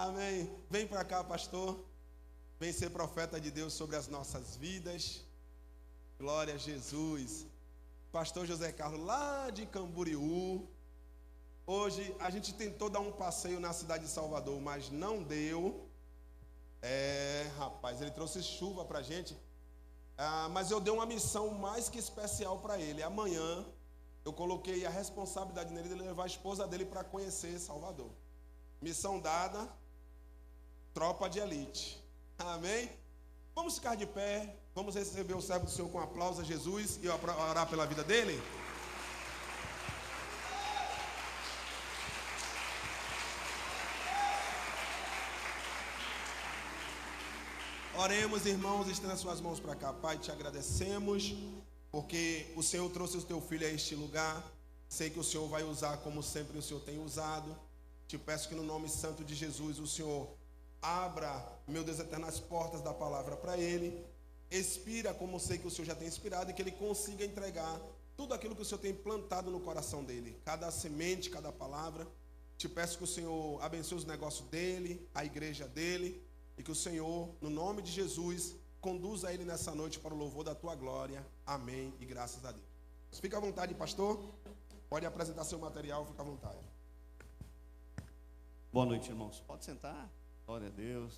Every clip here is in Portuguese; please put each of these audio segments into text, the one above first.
Amém. Vem para cá, pastor. Vem ser profeta de Deus sobre as nossas vidas. Glória a Jesus. Pastor José Carlos, lá de Camboriú. Hoje a gente tentou dar um passeio na cidade de Salvador, mas não deu. Rapaz, ele trouxe chuva para a gente. Mas eu dei uma missão mais que especial para ele. Amanhã eu coloquei a responsabilidade nele de levar a esposa dele para conhecer Salvador. Missão dada, tropa de elite. Amém? Vamos ficar de pé, vamos receber o servo do Senhor com aplausos a Jesus e orar pela vida dele. Oremos, irmãos, estenda suas mãos para cá. Pai, te agradecemos, porque o Senhor trouxe o teu filho a este lugar. Sei que o Senhor vai usar como sempre o Senhor tem usado. Te peço que no nome santo de Jesus o Senhor abra, meu Deus eterno, as portas da palavra para ele. Expira como sei que o Senhor já tem inspirado e que ele consiga entregar tudo aquilo que o Senhor tem plantado no coração dele. Cada semente, cada palavra. Te peço que o Senhor abençoe os negócios dele, a igreja dele. E que o Senhor, no nome de Jesus, conduza ele nessa noite para o louvor da tua glória. Amém e graças a Deus. Fica à vontade, pastor. Pode apresentar seu material, fica à vontade. Boa noite, irmãos. Pode sentar. Glória a Deus.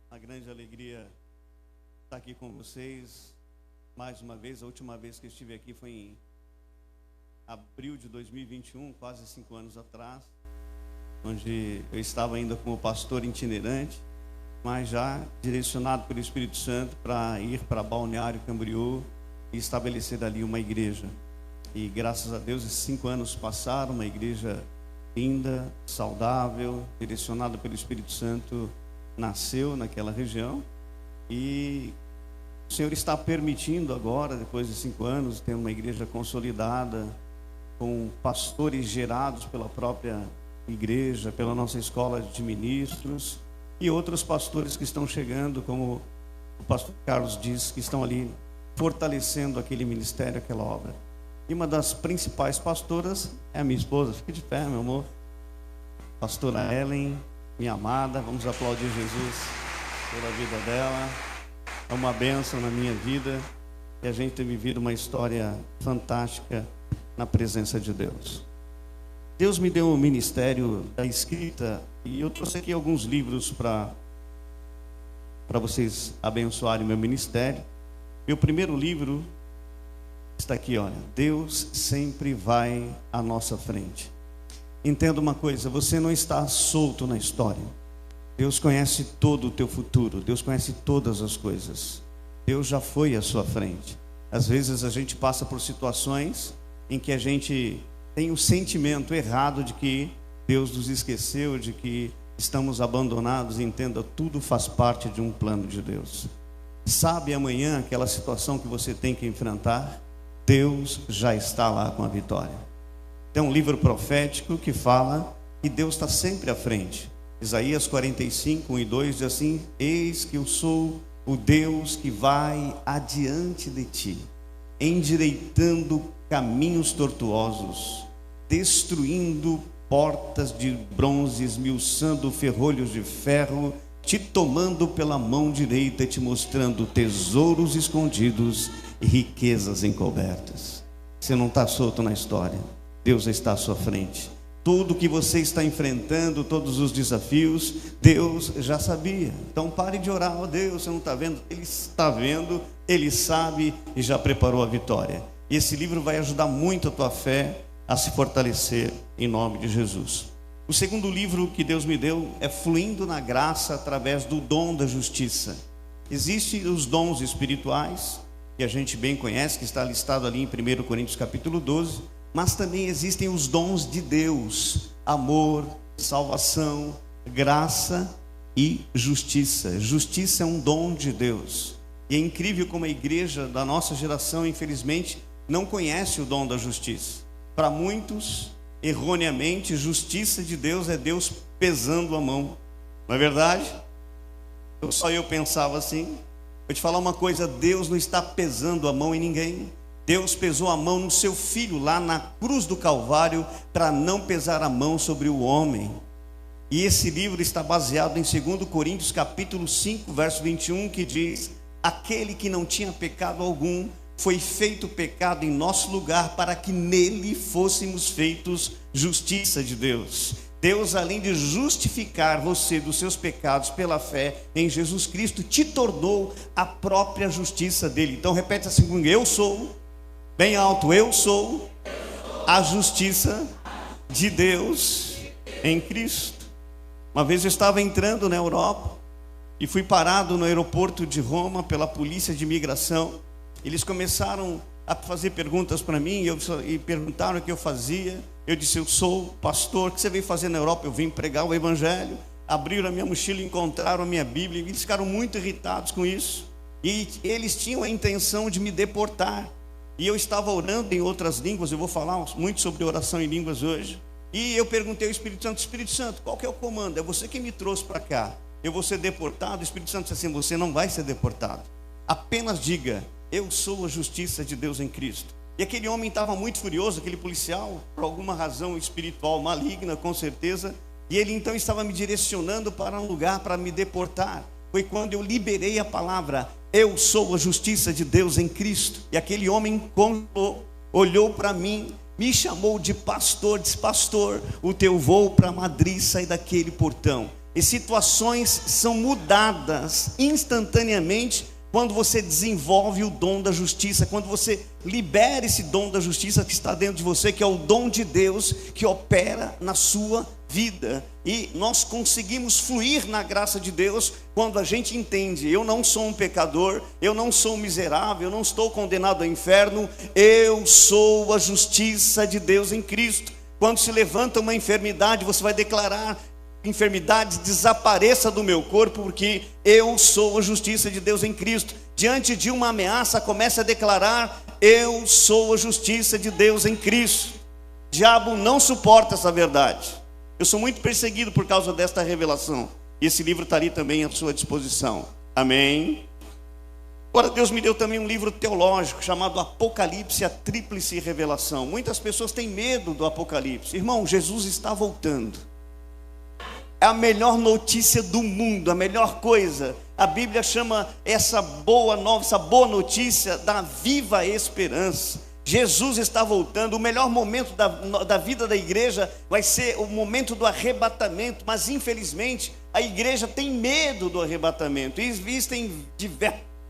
Uma grande alegria estar aqui com vocês. Mais uma vez, a última vez que eu estive aqui foi em abril de 2021, quase 5 anos atrás, onde eu estava ainda como pastor itinerante, mas já direcionado pelo Espírito Santo para ir para Balneário Camboriú e estabelecer ali uma igreja. E graças a Deus, esses 5 anos passaram, uma igreja linda, saudável, direcionada pelo Espírito Santo, nasceu naquela região. E o Senhor está permitindo agora, depois de 5 anos, ter uma igreja consolidada, com pastores gerados pela própria igreja, pela nossa escola de ministros, e outros pastores que estão chegando, como o pastor Carlos diz, que estão ali fortalecendo aquele ministério, aquela obra. E uma das principais pastoras é a minha esposa. Fique de pé, meu amor. Pastora Ellen, minha amada. Vamos aplaudir Jesus pela vida dela. É uma bênção na minha vida. E a gente tem vivido uma história fantástica na presença de Deus. Deus me deu o ministério da escrita. E eu trouxe aqui alguns livros para vocês abençoarem o meu ministério. Meu primeiro livro está aqui, olha. Deus sempre vai à nossa frente. Entenda uma coisa, você não está solto na história. Deus conhece todo o teu futuro. Deus conhece todas as coisas. Deus já foi à sua frente. Às vezes a gente passa por situações em que a gente tem o sentimento errado de que Deus nos esqueceu, de que estamos abandonados. Entenda, tudo faz parte de um plano de Deus. Sabe amanhã aquela situação que você tem que enfrentar? Deus já está lá com a vitória. Tem um livro profético que fala que Deus está sempre à frente. Isaías 45, 1 e 2 diz assim: eis que eu sou o Deus que vai adiante de ti, endireitando caminhos tortuosos, destruindo portas de bronze, esmiuçando ferrolhos de ferro, te tomando pela mão direita e te mostrando tesouros escondidos e riquezas encobertas. Você não está solto na história. Deus está à sua frente. Tudo que você está enfrentando, todos os desafios, Deus já sabia. Então pare de orar: oh Deus, você não está vendo? Ele está vendo, Ele sabe e já preparou a vitória. E esse livro vai ajudar muito a tua fé a se fortalecer em nome de Jesus. O segundo livro que Deus me deu é Fluindo na Graça através do dom da justiça. Existem os dons espirituais, que a gente bem conhece, que está listado ali em 1 Coríntios capítulo 12, mas também existem os dons de Deus: amor, salvação, graça e justiça. Justiça é um dom de Deus. E é incrível como a igreja da nossa geração, infelizmente, não conhece o dom da justiça. Para muitos, erroneamente, justiça de Deus é Deus pesando a mão. Não é verdade? Só eu pensava assim. Vou te falar uma coisa: Deus não está pesando a mão em ninguém. Deus pesou a mão no seu filho lá na cruz do Calvário para não pesar a mão sobre o homem. E esse livro está baseado em 2 Coríntios capítulo 5, verso 21, que diz: aquele que não tinha pecado algum foi feito pecado em nosso lugar, para que nele fôssemos feitos justiça de Deus. Deus, além de justificar você dos seus pecados pela fé em Jesus Cristo, te tornou a própria justiça dele. Então repete assim comigo: eu sou, bem alto, eu sou a justiça de Deus em Cristo. Uma vez eu estava entrando na Europa e fui parado no aeroporto de Roma pela polícia de imigração. Eles começaram a fazer perguntas para mim e perguntaram o que eu fazia. Eu disse: eu sou pastor. O que você veio fazer na Europa? Eu vim pregar o evangelho. Abriram a minha mochila e encontraram a minha Bíblia. Eles ficaram muito irritados com isso. E eles tinham a intenção de me deportar. E eu estava orando em outras línguas. Eu vou falar muito sobre oração em línguas hoje. E eu perguntei ao Espírito Santo: Espírito Santo, qual que é o comando? É você que me trouxe para cá. Eu vou ser deportado? O Espírito Santo disse assim: você não vai ser deportado. Apenas diga: eu sou a justiça de Deus em Cristo. E aquele homem estava muito furioso, aquele policial, por alguma razão espiritual maligna, com certeza. E ele então estava me direcionando para um lugar para me deportar. Foi quando eu liberei a palavra: eu sou a justiça de Deus em Cristo. E aquele homem olhou para mim, me chamou de pastor, disse: pastor, o teu voo para Madrid sai daquele portão. E situações são mudadas instantaneamente quando você desenvolve o dom da justiça, quando você libera esse dom da justiça que está dentro de você, que é o dom de Deus que opera na sua vida. E nós conseguimos fluir na graça de Deus quando a gente entende: eu não sou um pecador, eu não sou um miserável, eu não estou condenado ao inferno, eu sou a justiça de Deus em Cristo. Quando se levanta uma enfermidade, você vai declarar: enfermidade, desapareça do meu corpo, porque eu sou a justiça de Deus em Cristo. Diante de uma ameaça, comece a declarar: eu sou a justiça de Deus em Cristo. O diabo não suporta essa verdade. Eu sou muito perseguido por causa desta revelação. E esse livro está ali também à sua disposição. Amém? Agora, Deus me deu também um livro teológico chamado Apocalipse, a Tríplice Revelação. Muitas pessoas têm medo do Apocalipse. Irmão, Jesus está voltando. É a melhor notícia do mundo, a melhor coisa. A Bíblia chama essa boa nova, essa boa notícia da viva esperança. Jesus está voltando. O melhor momento da vida da igreja vai ser o momento do arrebatamento. Mas infelizmente a igreja tem medo do arrebatamento. E existem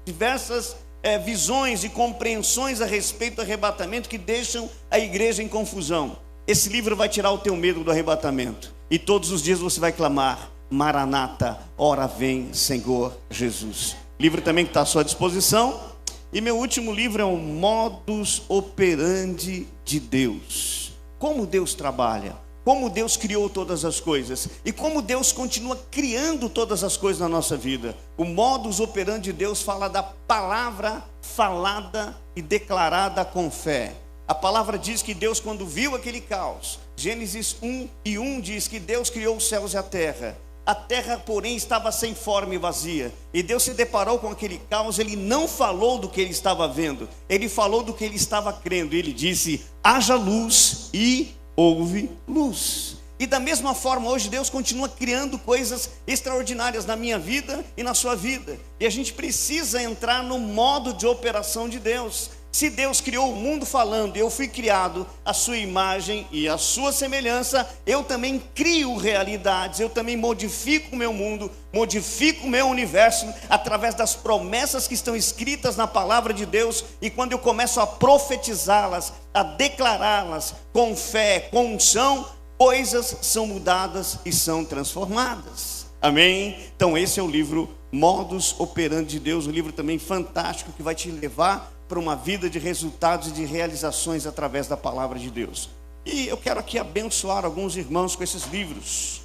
diversas visões e compreensões a respeito do arrebatamento que deixam a igreja em confusão. Esse livro vai tirar o teu medo do arrebatamento. E todos os dias você vai clamar: Maranata, ora vem, Senhor Jesus. Livro também que está à sua disposição. E meu último livro é o Modus Operandi de Deus. Como Deus trabalha, como Deus criou todas as coisas e como Deus continua criando todas as coisas na nossa vida. O Modus Operandi de Deus fala da palavra falada e declarada com fé. A palavra diz que Deus, quando viu aquele caos, Gênesis 1:1 diz que Deus criou os céus e a terra. A terra, porém, estava sem forma e vazia. E Deus se deparou com aquele caos. Ele não falou do que ele estava vendo, ele falou do que ele estava crendo. Ele disse: haja luz, e houve luz. E da mesma forma, hoje Deus continua criando coisas extraordinárias na minha vida e na sua vida. E a gente precisa entrar no modo de operação de Deus. Se Deus criou o mundo falando, eu fui criado à sua imagem e à sua semelhança, eu também crio realidades, eu também modifico o meu mundo, modifico o meu universo através das promessas que estão escritas na palavra de Deus. E quando eu começo a profetizá-las, a declará-las com fé, com unção, coisas são mudadas e são transformadas. Amém? Então esse é o livro Modus Operandi de Deus, um livro também fantástico que vai te levar para uma vida de resultados e de realizações através da palavra de Deus. E eu quero aqui abençoar alguns irmãos com esses livros.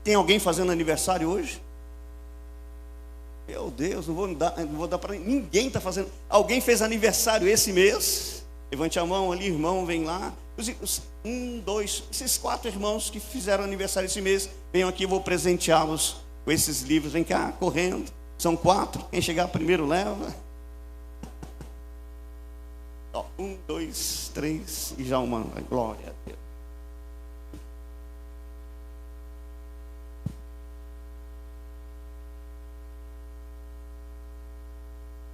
Tem alguém fazendo aniversário hoje? Meu Deus, não vou dar para ninguém. Está fazendo. Alguém fez aniversário esse mês? Levante a mão ali, irmão, vem lá. Esses 4 irmãos que fizeram aniversário esse mês, venham aqui, eu vou presenteá-los com esses livros. Vem cá, correndo. São 4, quem chegar primeiro leva. 1, 2, 3 e já uma. Glória a Deus.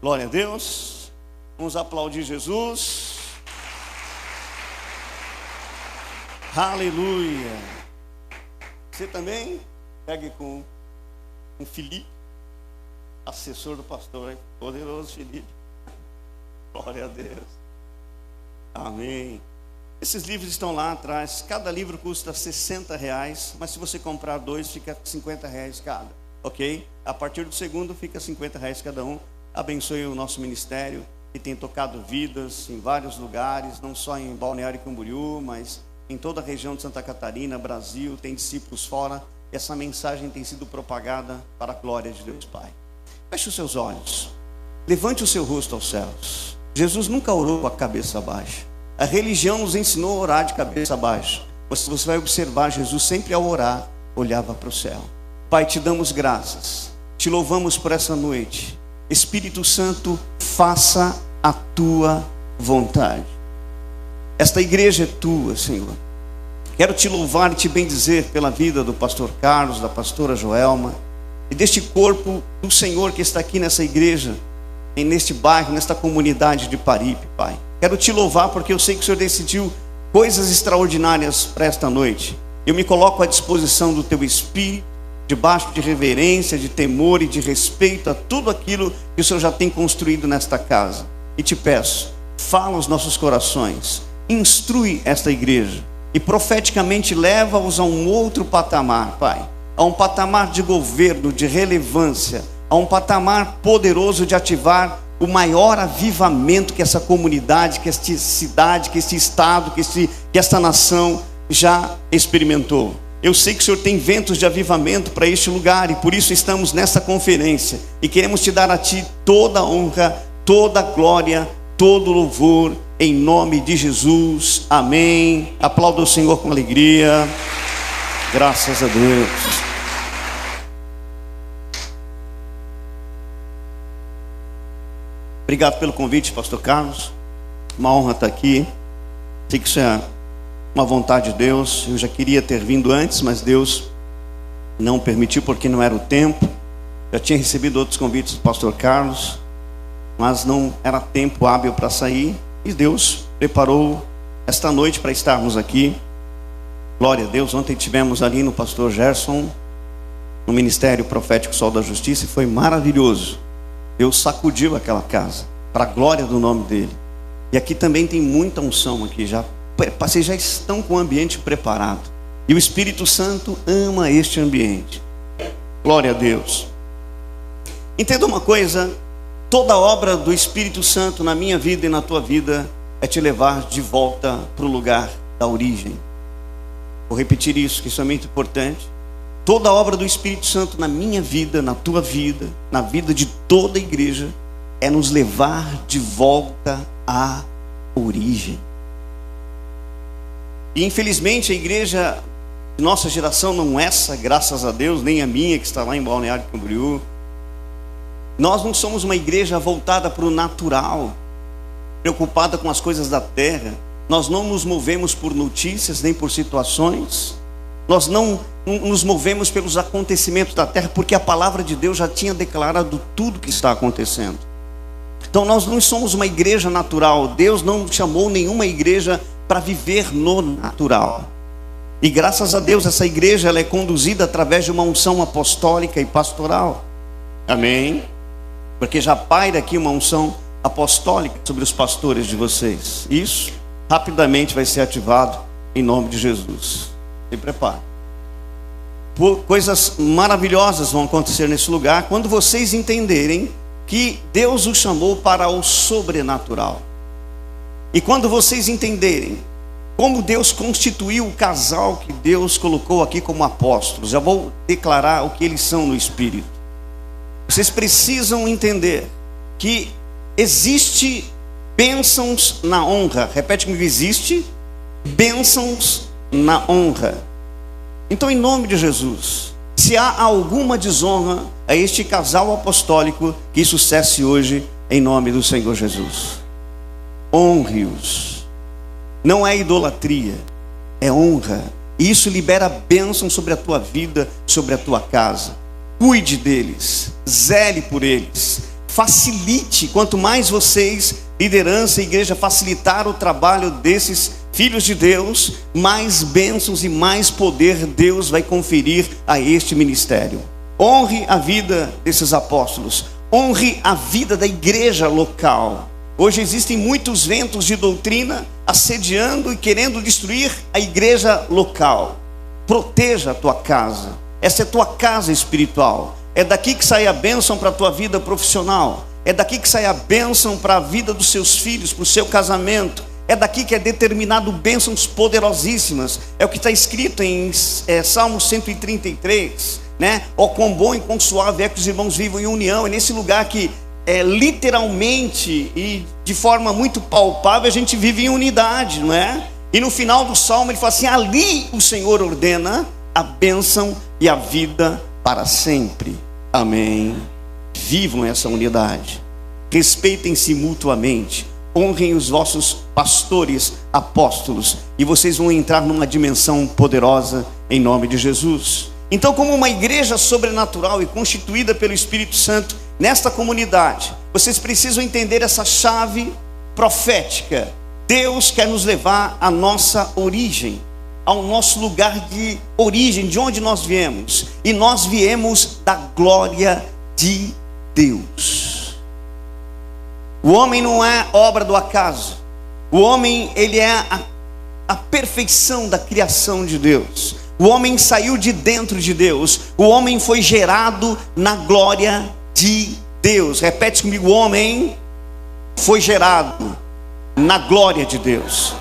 Glória a Deus. Vamos aplaudir Jesus. Aleluia. Você também pegue com Felipe, assessor do pastor, hein? Poderoso Felipe. Glória a Deus. Amém. Esses livros estão lá atrás. Cada livro custa R$60, mas se você comprar 2, fica R$50 cada, ok? A partir do segundo fica R$50 cada um. Abençoe o nosso ministério, que tem tocado vidas em vários lugares, não só em Balneário Camboriú, mas em toda a região de Santa Catarina, Brasil, tem discípulos fora. E essa mensagem tem sido propagada para a glória de Deus Pai. Feche os seus olhos, levante o seu rosto aos céus. Jesus nunca orou com a cabeça baixa. A religião nos ensinou a orar de cabeça baixa. Você vai observar, Jesus sempre ao orar, olhava para o céu. Pai, te damos graças, te louvamos por essa noite. Espírito Santo, faça a tua vontade. Esta igreja é tua, Senhor. Quero te louvar e te bendizer pela vida do pastor Carlos, da pastora Joelma, e deste corpo do Senhor que está aqui nessa igreja, neste bairro, nesta comunidade de Paripe, Pai. Quero te louvar porque eu sei que o Senhor decidiu coisas extraordinárias para esta noite. Eu me coloco à disposição do teu Espírito, debaixo de reverência, de temor e de respeito a tudo aquilo que o Senhor já tem construído nesta casa. E te peço, fala aos nossos corações, instrui esta igreja e profeticamente leva-os a um outro patamar, Pai. A um patamar de governo, de relevância, a um patamar poderoso de ativar o maior avivamento que essa comunidade, que esta cidade, que este estado, que esta nação já experimentou. Eu sei que o Senhor tem ventos de avivamento para este lugar e por isso estamos nessa conferência e queremos te dar a ti toda a honra, toda a glória, todo o louvor, em nome de Jesus, amém. Aplauda o Senhor com alegria. Graças a Deus. Obrigado pelo convite, pastor Carlos. Uma honra estar aqui. Sei que isso é uma vontade de Deus. Eu já queria ter vindo antes, mas Deus não permitiu porque não era o tempo. Já tinha recebido outros convites do pastor Carlos, mas não era tempo hábil para sair. E Deus preparou esta noite para estarmos aqui. Glória a Deus. Ontem tivemos ali no pastor Gerson, no Ministério Profético Sol da Justiça, e foi maravilhoso. Deus sacudiu aquela casa, para a glória do nome dele. E aqui também tem muita unção aqui, vocês já estão com o ambiente preparado. E o Espírito Santo ama este ambiente. Glória a Deus. Entenda uma coisa, toda obra do Espírito Santo na minha vida e na tua vida é te levar de volta para o lugar da origem. Vou repetir isso, que isso é muito importante. Toda obra do Espírito Santo na minha vida, na tua vida, na vida de toda a igreja, é nos levar de volta à origem. E infelizmente a igreja de nossa geração, não essa, graças a Deus, nem a minha que está lá em Balneário Camboriú, nós não somos uma igreja voltada para o natural, preocupada com as coisas da terra. Nós não nos movemos por notícias, nem por situações. Nós não nos movemos pelos acontecimentos da terra, porque a palavra de Deus já tinha declarado tudo que está acontecendo. Então nós não somos uma igreja natural. Deus não chamou nenhuma igreja para viver no natural. E graças a Deus essa igreja ela é conduzida através de uma unção apostólica e pastoral. Amém? Porque já paira aqui uma unção apostólica sobre os pastores de vocês. Isso rapidamente vai ser ativado em nome de Jesus. Se prepare. Coisas maravilhosas vão acontecer nesse lugar quando vocês entenderem que Deus os chamou para o sobrenatural. E quando vocês entenderem como Deus constituiu o casal que Deus colocou aqui como apóstolos, já vou declarar o que eles são no Espírito. Vocês precisam entender que existe bênçãos na honra. Repete comigo, existe bênçãos na honra. Então, em nome de Jesus, se há alguma desonra a este casal apostólico, que isso cesse hoje em nome do Senhor Jesus. Honre-os. Não é idolatria, é honra. E isso libera bênção sobre a tua vida, sobre a tua casa. Cuide deles, zele por eles, facilite, quanto mais vocês, liderança, igreja, facilitar o trabalho desses filhos de Deus, mais bênçãos e mais poder Deus vai conferir a este ministério. Honre a vida desses apóstolos, honre a vida da igreja local. Hoje existem muitos ventos de doutrina assediando e querendo destruir a igreja local. Proteja a tua casa. Essa é a tua casa espiritual. É daqui que sai a bênção para a tua vida profissional. É daqui que sai a bênção para a vida dos seus filhos, para o seu casamento. É daqui que é determinado bênçãos poderosíssimas. É o que está escrito em Salmo 133, né? Ó, quão bom e quão suave é que os irmãos vivam em união. É nesse lugar que literalmente e de forma muito palpável a gente vive em unidade, não é? E no final do Salmo ele fala assim: ali o Senhor ordena a bênção e a vida para sempre. Amém. Vivam essa unidade, respeitem-se mutuamente, honrem os vossos pastores, apóstolos, e vocês vão entrar numa dimensão poderosa em nome de Jesus. Então, como uma igreja sobrenatural e constituída pelo Espírito Santo nesta comunidade, vocês precisam entender essa chave profética. Deus quer nos levar à nossa origem, ao nosso lugar de origem, de onde nós viemos. E nós viemos da glória de Deus. O homem não é obra do acaso. O homem, ele é a perfeição da criação de Deus. O homem saiu de dentro de Deus. O homem foi gerado na glória de Deus. Repete comigo: o homem foi gerado na glória de Deus.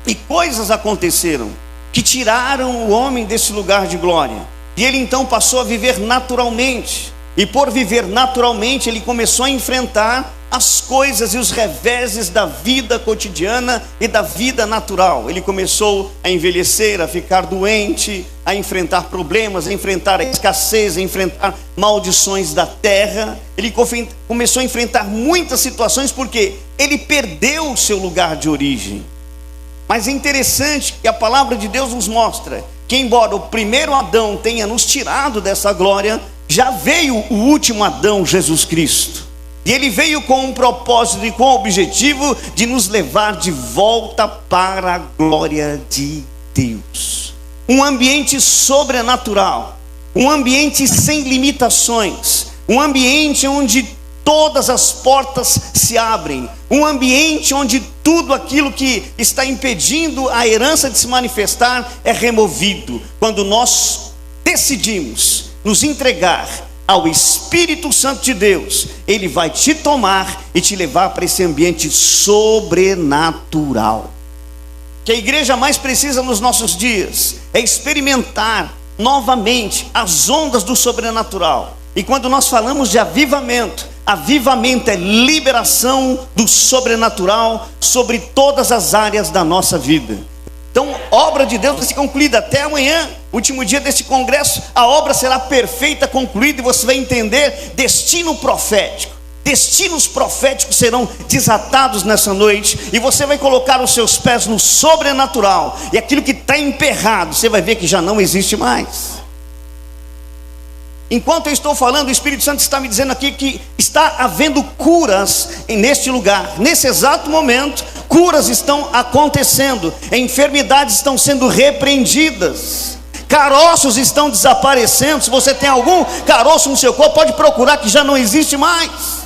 E coisas aconteceram que tiraram o homem desse lugar de glória. E ele então passou a viver naturalmente. E por viver naturalmente, ele começou a enfrentar as coisas e os reveses da vida cotidiana e da vida natural. Ele começou a envelhecer, a ficar doente, a enfrentar problemas, a enfrentar a escassez, a enfrentar maldições da terra. Ele começou a enfrentar muitas situações porque ele perdeu o seu lugar de origem. Mas é interessante que a palavra de Deus nos mostra que, embora o primeiro Adão tenha nos tirado dessa glória, já veio o último Adão, Jesus Cristo. E ele veio com um propósito e com o objetivo de nos levar de volta para a glória de Deus. Um ambiente sobrenatural, um ambiente sem limitações, um ambiente onde todas as portas se abrem, um ambiente onde tudo aquilo que está impedindo a herança de se manifestar é removido. Quando nós decidimos nos entregar ao Espírito Santo de Deus, ele vai te tomar e te levar para esse ambiente sobrenatural. Que a igreja mais precisa nos nossos dias é experimentar novamente as ondas do sobrenatural. E quando nós falamos de avivamento, avivamento é liberação do sobrenatural sobre todas as áreas da nossa vida. Então, obra de Deus vai ser concluída até amanhã, último dia deste congresso. A obra será perfeita, concluída, e você vai entender destino profético. Destinos proféticos serão desatados nessa noite, e você vai colocar os seus pés no sobrenatural, e aquilo que está emperrado, você vai ver que já não existe mais. Enquanto eu estou falando, o Espírito Santo está me dizendo aqui que está havendo curas neste lugar. Nesse exato momento, curas estão acontecendo, enfermidades estão sendo repreendidas, caroços estão desaparecendo. Se você tem algum caroço no seu corpo, pode procurar, que já não existe mais.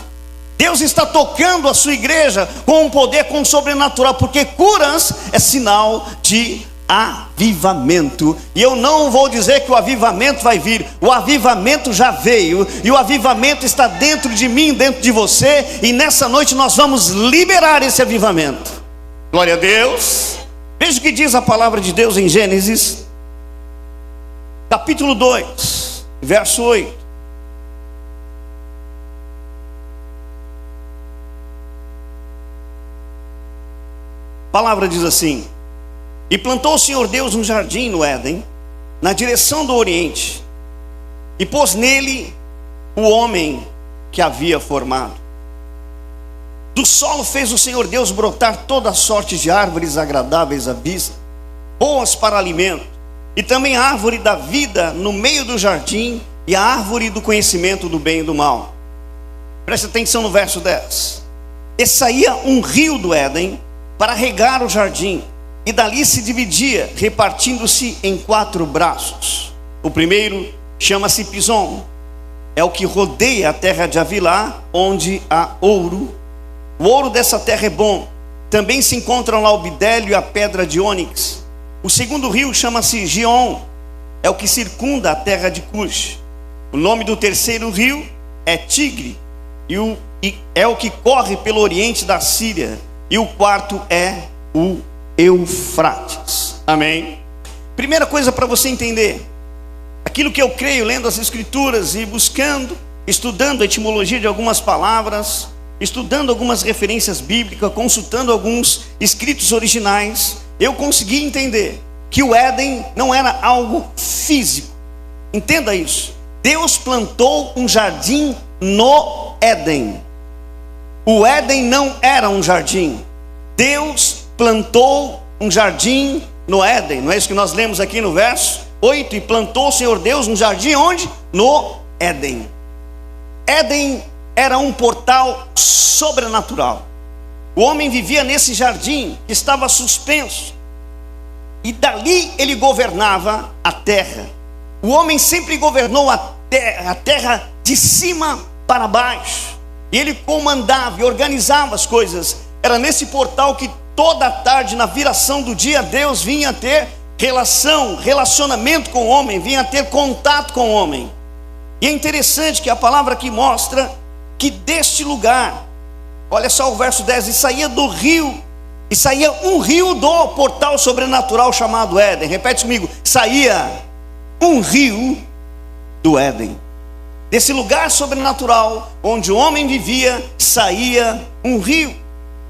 Deus está tocando a sua igreja com um poder, com um sobrenatural, porque curas é sinal de avivamento. E eu não vou dizer que o avivamento vai vir, o avivamento já veio, e o avivamento está dentro de mim, dentro de você, e nessa noite nós vamos liberar esse avivamento. Glória a Deus. Veja o que diz a palavra de Deus em Gênesis capítulo 2, verso 8. A palavra diz assim: e plantou o Senhor Deus um jardim no Éden, na direção do Oriente, e pôs nele o homem que havia formado. Do solo fez o Senhor Deus brotar toda sorte de árvores agradáveis à vista, boas para alimento, e também a árvore da vida no meio do jardim, e a árvore do conhecimento do bem e do mal. Preste atenção no verso 10. E saía um rio do Éden para regar o jardim, e dali se dividia, repartindo-se em 4 braços. O primeiro chama-se Pison, é o que rodeia a terra de Havilá, onde há ouro. O ouro dessa terra é bom. Também se encontram lá o bidélio e a pedra de ônix. O segundo rio chama-se Gion, é o que circunda a terra de Cush. O nome do terceiro rio é Tigre, e é o que corre pelo oriente da Síria. E o quarto é o Eufrates. Amém? Primeira coisa para você entender, aquilo que eu creio lendo as escrituras e buscando, estudando a etimologia de algumas palavras, estudando algumas referências bíblicas, consultando alguns escritos originais, eu consegui entender que o Éden não era algo físico. Entenda isso. Deus plantou um jardim no Éden. O Éden não era um jardim. Deus plantou um jardim no Éden. Não é isso que nós lemos aqui no verso 8? E plantou o Senhor Deus um jardim onde? No Éden. Éden era um portal sobrenatural. O homem vivia nesse jardim que estava suspenso, e dali ele governava a terra. O homem sempre governou a terra de cima para baixo, e ele comandava e organizava as coisas. Era nesse portal que toda tarde, na viração do dia, Deus vinha ter relacionamento com o homem, vinha ter contato com o homem. E é interessante que a palavra aqui mostra que deste lugar, olha só o verso 10, e saía do rio, e saía um rio do portal sobrenatural chamado Éden. Repete comigo: saía um rio do Éden. Desse lugar sobrenatural, onde o homem vivia, saía um rio.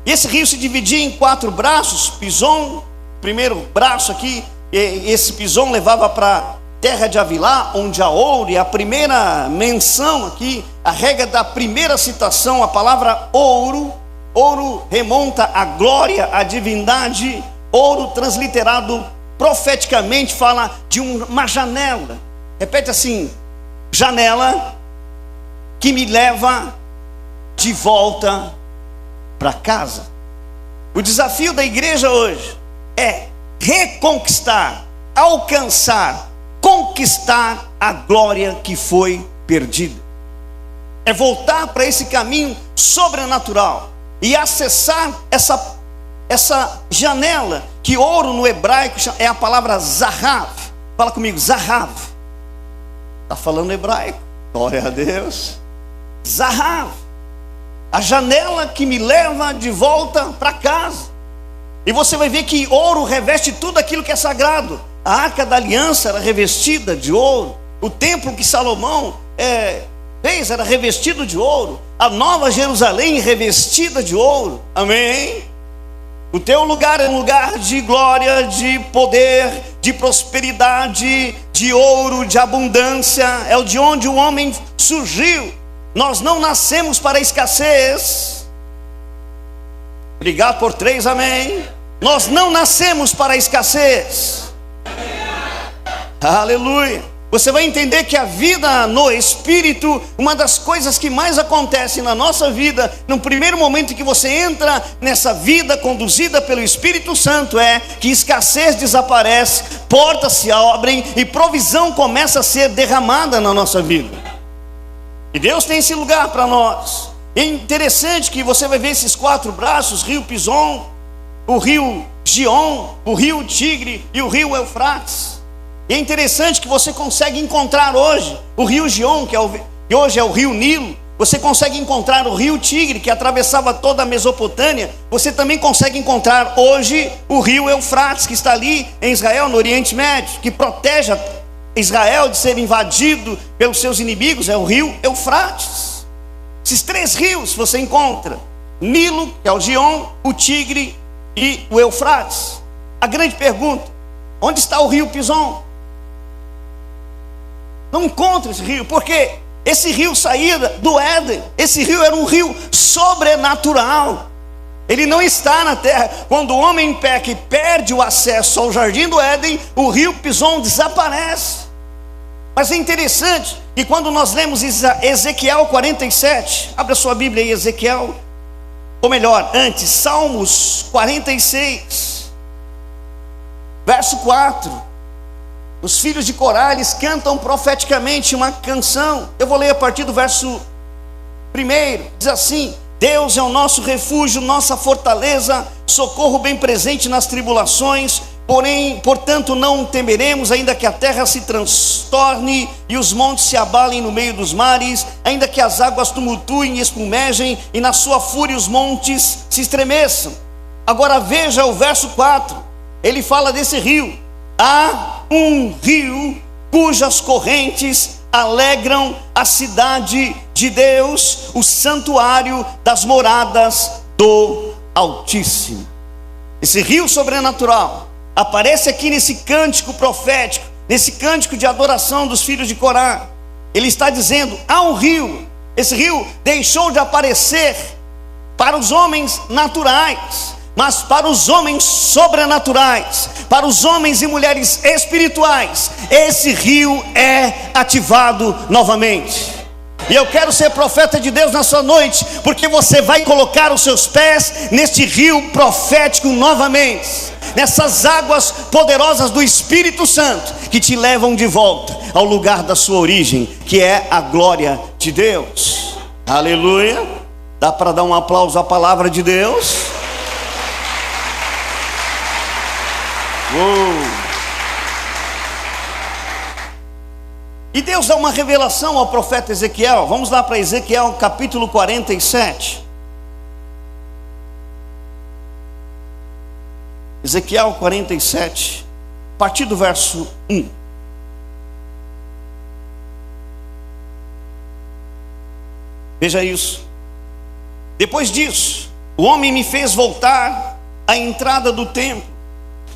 E esse rio se dividia em 4 braços. Pison, primeiro braço aqui, esse Pison levava para terra de Havilá, onde há ouro. E a primeira menção aqui, a regra da primeira citação, a palavra ouro. Ouro remonta à glória, à divindade. Ouro transliterado profeticamente fala de uma janela. Repete assim: janela que me leva de volta para casa. O desafio da igreja hoje é reconquistar, alcançar, conquistar a glória que foi perdida. É voltar para esse caminho sobrenatural e acessar essa janela, que ouro no hebraico é a palavra zahav. Fala comigo: zahav. Está falando hebraico, glória a Deus. Zahav, a janela que me leva de volta para casa. E você vai ver que ouro reveste tudo aquilo que é sagrado. A arca da aliança era revestida de ouro. O templo que Salomão fez era revestido de ouro. A nova Jerusalém revestida de ouro. Amém? O teu lugar é um lugar de glória, de poder, de prosperidade, de ouro, de abundância. É de onde o homem surgiu. Nós não nascemos para a escassez. Obrigado por 3, amém. Nós não nascemos para a escassez. Aleluia. Você vai entender que a vida no Espírito, uma das coisas que mais acontece na nossa vida, no primeiro momento que você entra nessa vida conduzida pelo Espírito Santo, é que escassez desaparece, portas se abrem e provisão começa a ser derramada na nossa vida. E Deus tem esse lugar para nós. É interessante que você vai ver esses 4 braços: rio Pison, o rio Gion, o rio Tigre e o rio Eufrates. E é interessante que você consegue encontrar hoje o rio Gion, que hoje é o rio Nilo. Você consegue encontrar o rio Tigre, que atravessava toda a Mesopotâmia. Você também consegue encontrar hoje o rio Eufrates, que está ali em Israel, no Oriente Médio, que protege Israel de ser invadido pelos seus inimigos. É o rio Eufrates. Esses 3 rios você encontra: Nilo, que é o Gion, o Tigre e o Eufrates. A grande pergunta: onde está o rio Pison? Não encontra esse rio, porque esse rio saía do Éden. Esse rio era um rio sobrenatural. Ele não está na terra. Quando o homem peca e perde o acesso ao jardim do Éden, o rio Pison desaparece. Mas é interessante que quando nós lemos Ezequiel 47, abra sua Bíblia aí, Ezequiel, ou melhor, antes, Salmos 46, verso 4, os filhos de Corá, eles cantam profeticamente uma canção. Eu vou ler a partir do verso 1, diz assim: Deus é o nosso refúgio, nossa fortaleza, socorro bem presente nas tribulações. Portanto, não temeremos, ainda que a terra se transtorne e os montes se abalem no meio dos mares, ainda que as águas tumultuem e espumejem, e na sua fúria os montes se estremeçam. Agora veja o verso 4, ele fala desse rio. Há um rio cujas correntes alegram a cidade de Deus, o santuário das moradas do Altíssimo. Esse rio sobrenatural aparece aqui nesse cântico profético, nesse cântico de adoração dos filhos de Corá. Ele está dizendo: há um rio. Esse rio deixou de aparecer para os homens naturais, mas para os homens sobrenaturais, para os homens e mulheres espirituais, esse rio é ativado novamente. E eu quero ser profeta de Deus nessa noite, porque você vai colocar os seus pés neste rio profético novamente, nessas águas poderosas do Espírito Santo, que te levam de volta ao lugar da sua origem, que é a glória de Deus. Aleluia. Dá para dar um aplauso à palavra de Deus? E Deus dá uma revelação ao profeta Ezequiel. Vamos lá para Ezequiel capítulo 47. Ezequiel 47, a partir do verso 1. Veja isso. Depois disso, o homem me fez voltar à entrada do templo,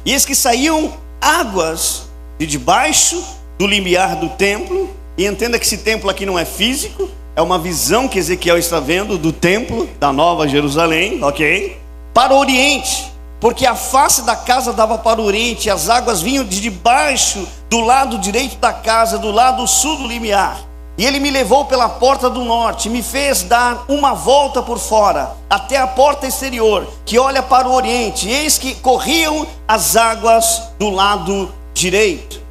e eis que saíam águas de debaixo do limiar do templo. E entenda que esse templo aqui não é físico, é uma visão que Ezequiel está vendo do templo da Nova Jerusalém, ok? Para o oriente, porque a face da casa dava para o oriente, e as águas vinham de debaixo do lado direito da casa, do lado sul do limiar. E ele me levou pela porta do norte, e me fez dar uma volta por fora, até a porta exterior, que olha para o oriente, e eis que corriam as águas do lado direito.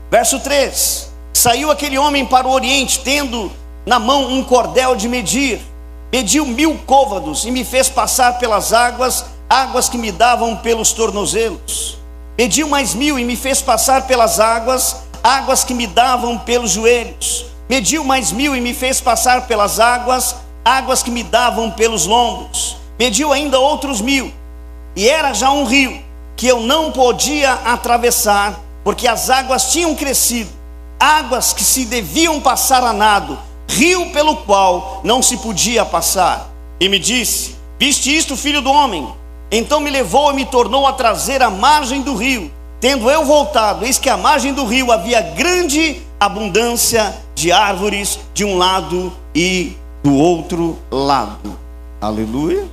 Verso 3, saiu aquele homem para o oriente, tendo na mão um cordel de medir, mediu 1000 côvados, e me fez passar pelas águas que me davam pelos tornozelos. Mediu mais 1000 e me fez passar pelas águas que me davam pelos joelhos. Mediu mais 1000 e me fez passar pelas águas que me davam pelos lombos. Mediu ainda outros 1000, e era já um rio que eu não podia atravessar, porque as águas tinham crescido, águas que se deviam passar a nado, rio pelo qual não se podia passar. E me disse: viste isto, filho do homem? Então me levou e me tornou a trazer à margem do rio. Tendo eu voltado, eis que à margem do rio havia grande abundância de árvores de um lado e do outro lado. Aleluia.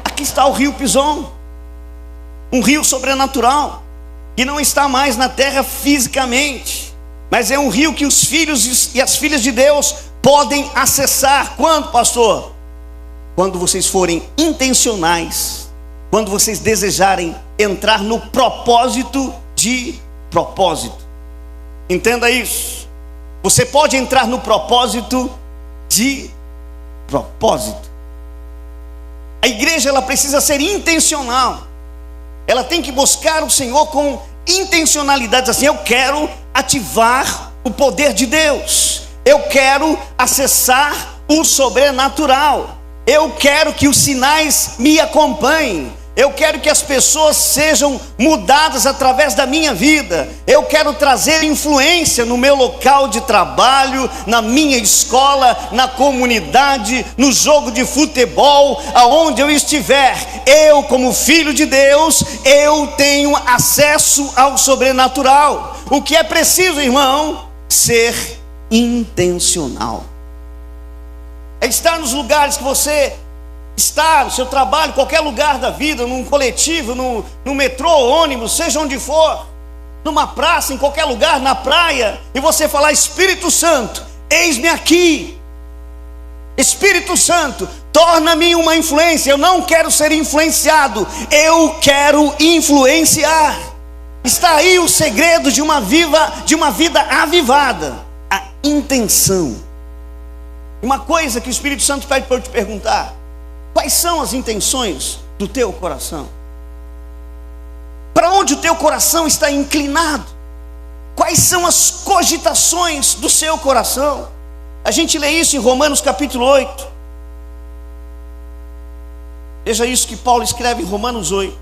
Aqui está o rio Pison, um rio sobrenatural, que não está mais na terra fisicamente, mas é um rio que os filhos e as filhas de Deus podem acessar. Quando, pastor? Quando vocês forem intencionais, quando vocês desejarem entrar no propósito de propósito. Entenda isso. Você pode entrar no propósito de propósito. A igreja, ela precisa ser intencional. Ela tem que buscar o Senhor com intencionalidade. Assim, eu quero ativar o poder de Deus, eu quero acessar o sobrenatural, eu quero que os sinais me acompanhem, eu quero que as pessoas sejam mudadas através da minha vida, eu quero trazer influência no meu local de trabalho, na minha escola, na comunidade, no jogo de futebol, aonde eu estiver. Eu, como filho de Deus, eu tenho acesso ao sobrenatural. O que é preciso, irmão? Ser intencional. É estar nos lugares que você está, no seu trabalho, qualquer lugar da vida, num coletivo, no metrô, ônibus, seja onde for. numa praça, em qualquer lugar, na praia, e você falar: Espírito Santo, eis-me aqui. Espírito Santo, torna-me uma influência. Eu não quero ser influenciado, eu quero influenciar. Está aí o segredo de uma vida avivada: a intenção. Uma coisa que o Espírito Santo pede para eu te perguntar: quais são as intenções do teu coração? Para onde o teu coração está inclinado? Quais são as cogitações do seu coração? A gente lê isso em Romanos capítulo 8. Veja isso que Paulo escreve em Romanos 8.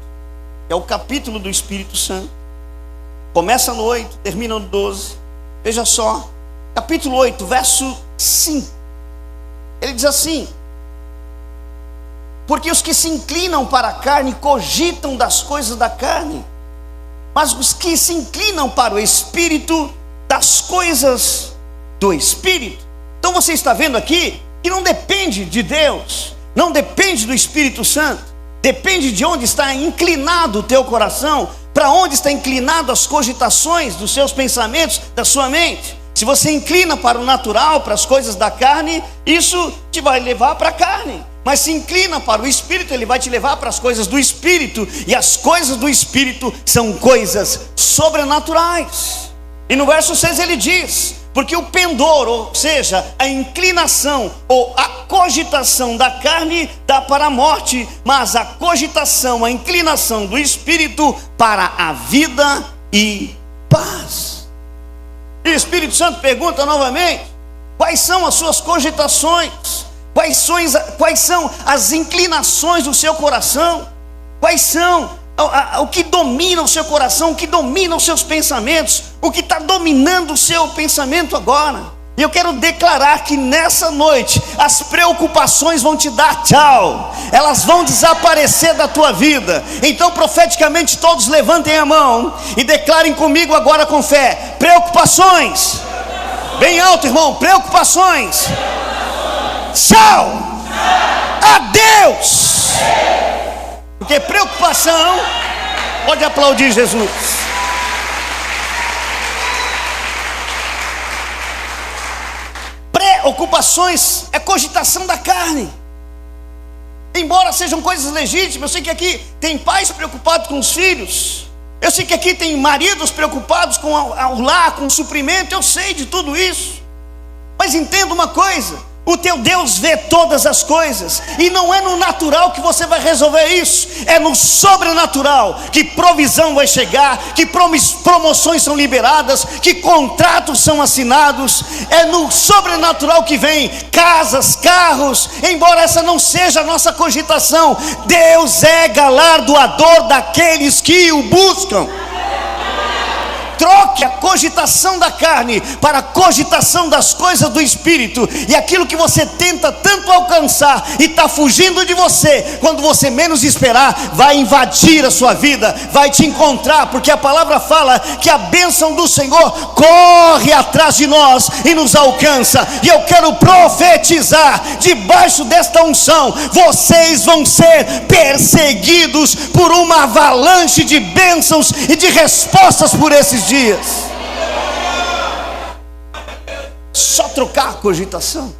É o capítulo do Espírito Santo. Começa no 8, termina no 12. Veja só, capítulo 8, verso 5. Ele diz assim: porque os que se inclinam para a carne cogitam das coisas da carne, mas os que se inclinam para o Espírito, das coisas do Espírito. Então você está vendo aqui que não depende de Deus, não depende do Espírito Santo, depende de onde está inclinado o teu coração, para onde está inclinado as cogitações dos seus pensamentos, da sua mente. Se você inclina para o natural, para as coisas da carne, isso te vai levar para a carne. Mas se inclina para o Espírito, ele vai te levar para as coisas do Espírito. E as coisas do Espírito são coisas sobrenaturais. E no verso 6 ele diz: porque o pendor, ou seja, a inclinação ou a cogitação da carne dá para a morte, mas a cogitação, a inclinação do Espírito para a vida e paz. E o Espírito Santo pergunta novamente: quais são as suas cogitações? Quais são as inclinações do seu coração? Quais são o que domina o seu coração, o que domina os seus pensamentos, o que está dominando o seu pensamento agora? E eu quero declarar que nessa noite as preocupações vão te dar tchau, elas vão desaparecer da tua vida. Então profeticamente todos levantem a mão e declarem comigo agora com fé: preocupações, bem alto, irmão, preocupações, tchau, adeus. Porque preocupação, pode aplaudir Jesus. Preocupações é cogitação da carne. Embora sejam coisas legítimas, eu sei que aqui tem pais preocupados com os filhos. Eu sei que aqui tem maridos preocupados com o lar, com o suprimento. Eu sei de tudo isso. Mas entenda uma coisa: o teu Deus vê todas as coisas, e não é no natural que você vai resolver isso, é no sobrenatural que provisão vai chegar, que promoções são liberadas, que contratos são assinados. É no sobrenatural que vem casas, carros. Embora essa não seja a nossa cogitação, Deus é galardoador daqueles que o buscam. Troque a cogitação da carne para a cogitação das coisas do Espírito, e aquilo que você tenta tanto alcançar e está fugindo de você, quando você menos esperar, vai invadir a sua vida, vai te encontrar, porque a palavra fala que a bênção do Senhor corre atrás de nós e nos alcança. E eu quero profetizar: debaixo desta unção, vocês vão ser perseguidos por uma avalanche de bênçãos e de respostas por esses dias. Só trocar a cogitação.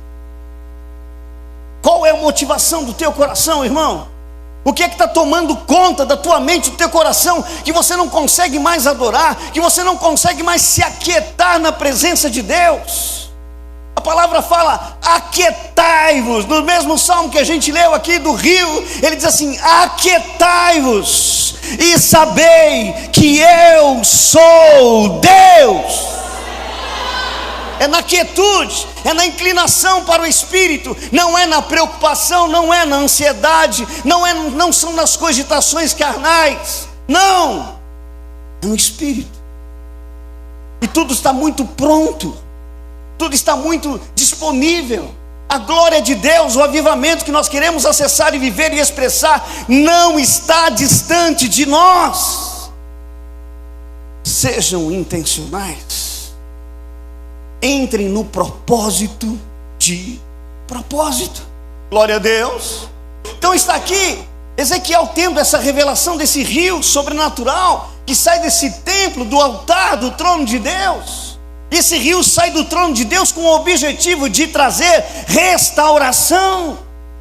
Qual é a motivação do teu coração, irmão? O que é que está tomando conta da tua mente, do teu coração, que você não consegue mais adorar, que você não consegue mais se aquietar na presença de Deus? A palavra fala: aquietai-vos. No mesmo salmo que a gente leu aqui do rio, ele diz assim: aquietai-vos e sabei que eu sou Deus. É na quietude, é na inclinação para o Espírito, não é na preocupação, não é na ansiedade, não são nas cogitações carnais, não, é no Espírito. E tudo está muito pronto, tudo está muito disponível. A glória de Deus, o avivamento que nós queremos acessar e viver e expressar, não está distante de nós. Sejam intencionais. Entrem no propósito de propósito. Glória a Deus. Então está aqui Ezequiel tendo essa revelação desse rio sobrenatural. que sai desse templo, do altar, do trono de Deus. Esse rio sai do trono de Deus com o objetivo de trazer restauração,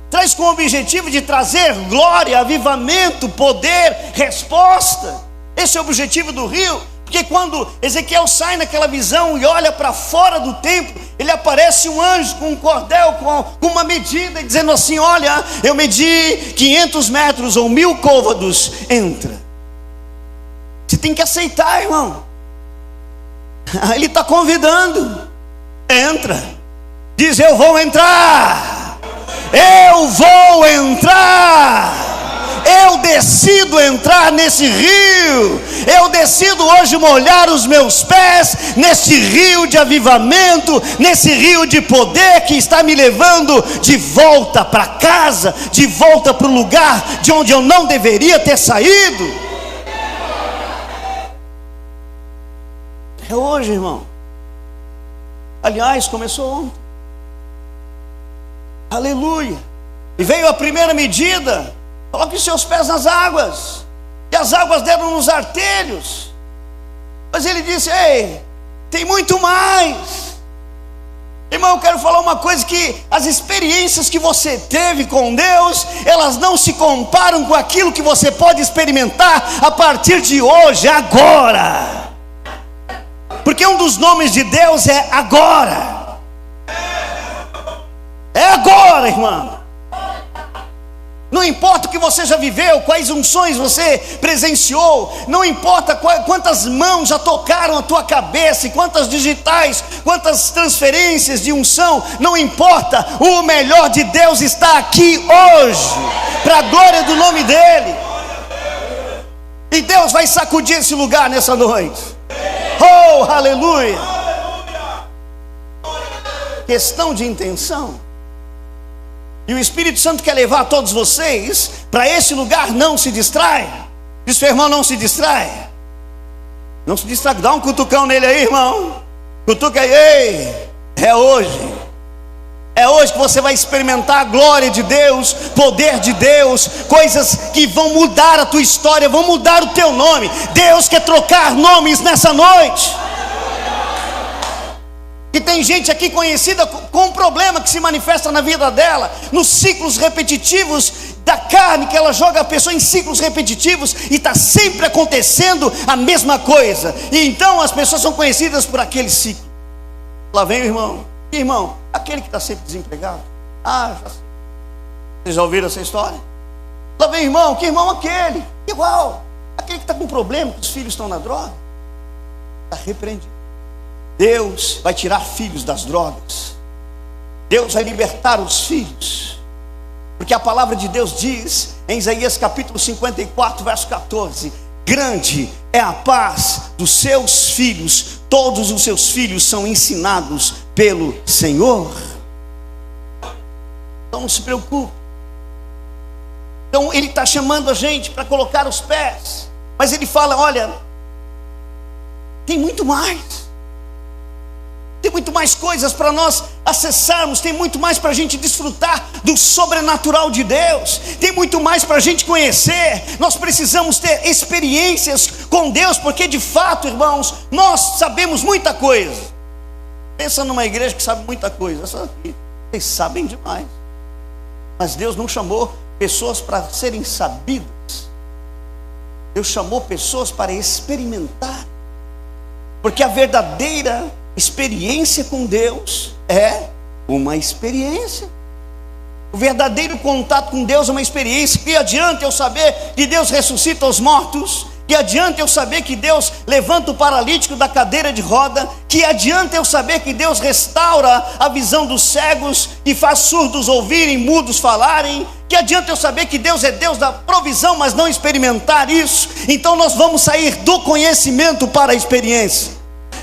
traz com o objetivo de trazer glória, avivamento, poder, resposta. Esse é o objetivo do rio. Porque quando Ezequiel sai naquela visão e olha para fora do templo, ele aparece um anjo com um cordel, com uma medida, dizendo assim: olha, eu medi 500 metros ou 1000 côvados, entra. Você tem que aceitar, irmão. Ele está convidando, entra. Diz: eu vou entrar, eu vou entrar. Eu decido entrar nesse rio. Eu decido hoje molhar os meus pés nesse rio de avivamento, nesse rio de poder que está me levando de volta para casa, de volta para o lugar de onde eu não deveria ter saído. É hoje, irmão. Aliás, começou ontem. Aleluia. E veio a primeira medida: coloque os seus pés nas águas. E as águas deram nos artelhos. Mas ele disse: ei, tem muito mais. Irmão, eu quero falar uma coisa: que as experiências que você teve com Deus, elas não se comparam com aquilo que você pode experimentar a partir de hoje, agora. Porque um dos nomes de Deus é agora. É agora, irmão. Não importa o que você já viveu, quais unções você presenciou, não importa quantas mãos já tocaram a tua cabeça, e quantas digitais, quantas transferências de unção, não importa, o melhor de Deus está aqui hoje, para a glória do nome dEle. E Deus vai sacudir esse lugar nessa noite. Oh, aleluia! Questão de intenção. E o Espírito Santo quer levar todos vocês para esse lugar. Não se distraia. Diz seu irmão: não se distraia. Não se distraia. Dá um cutucão nele aí, irmão. Cutuca aí. Ei, é hoje. É hoje que você vai experimentar a glória de Deus, poder de Deus, coisas que vão mudar a tua história, vão mudar o teu nome. Deus quer trocar nomes nessa noite. E tem gente aqui conhecida com um problema que se manifesta na vida dela, nos ciclos repetitivos da carne, que ela joga a pessoa em ciclos repetitivos e está sempre acontecendo a mesma coisa. E então as pessoas são conhecidas por aquele ciclo. Lá vem o irmão. Que irmão? Aquele que está sempre desempregado. Ah, já sei. Vocês já ouviram essa história? Lá vem o irmão. Que irmão aquele? Igual. Aquele que está com problema, que os filhos estão na droga. Está repreendido. Deus vai tirar filhos das drogas. Deus vai libertar os filhos. Porque a palavra de Deus diz em Isaías capítulo 54, verso 14: grande é a paz dos seus filhos, todos os seus filhos são ensinados pelo Senhor. Então não se preocupe. Então Ele está chamando a gente para colocar os pés. Mas Ele fala: olha, tem muito mais. Tem muito mais coisas para nós acessarmos, tem muito mais para a gente desfrutar do sobrenatural de Deus, tem muito mais para a gente conhecer. Nós precisamos ter experiências com Deus, porque de fato, irmãos, nós sabemos muita coisa. Pensa numa igreja que sabe muita coisa. Essa aqui, vocês sabem demais. Mas Deus não chamou pessoas para serem sabidas. Deus chamou pessoas para experimentar. Porque a verdadeira experiência com Deus é uma experiência. O verdadeiro contato com Deus é uma experiência. Que adianta eu saber que Deus ressuscita os mortos? Que adianta eu saber que Deus levanta o paralítico da cadeira de roda? Que adianta eu saber que Deus restaura a visão dos cegos e faz surdos ouvirem, mudos falarem? Que adianta eu saber que Deus é Deus da provisão, mas não experimentar isso? Então nós vamos sair do conhecimento para a experiência.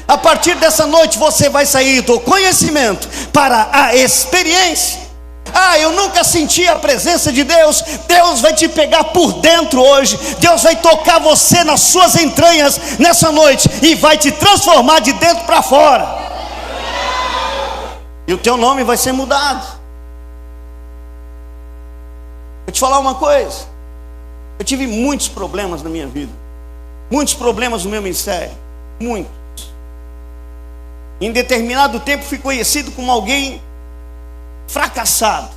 A partir dessa noite você vai sair do conhecimento para a experiência. Ah, eu nunca senti a presença de Deus. Deus vai te pegar por dentro hoje. Deus vai tocar você nas suas entranhas nessa noite e vai te transformar de dentro para fora. E o teu nome vai ser mudado. Vou te falar uma coisa. Eu tive muitos problemas na minha vida. muitos problemas no meu ministério, muitos. Em determinado tempo fui conhecido como alguém fracassado.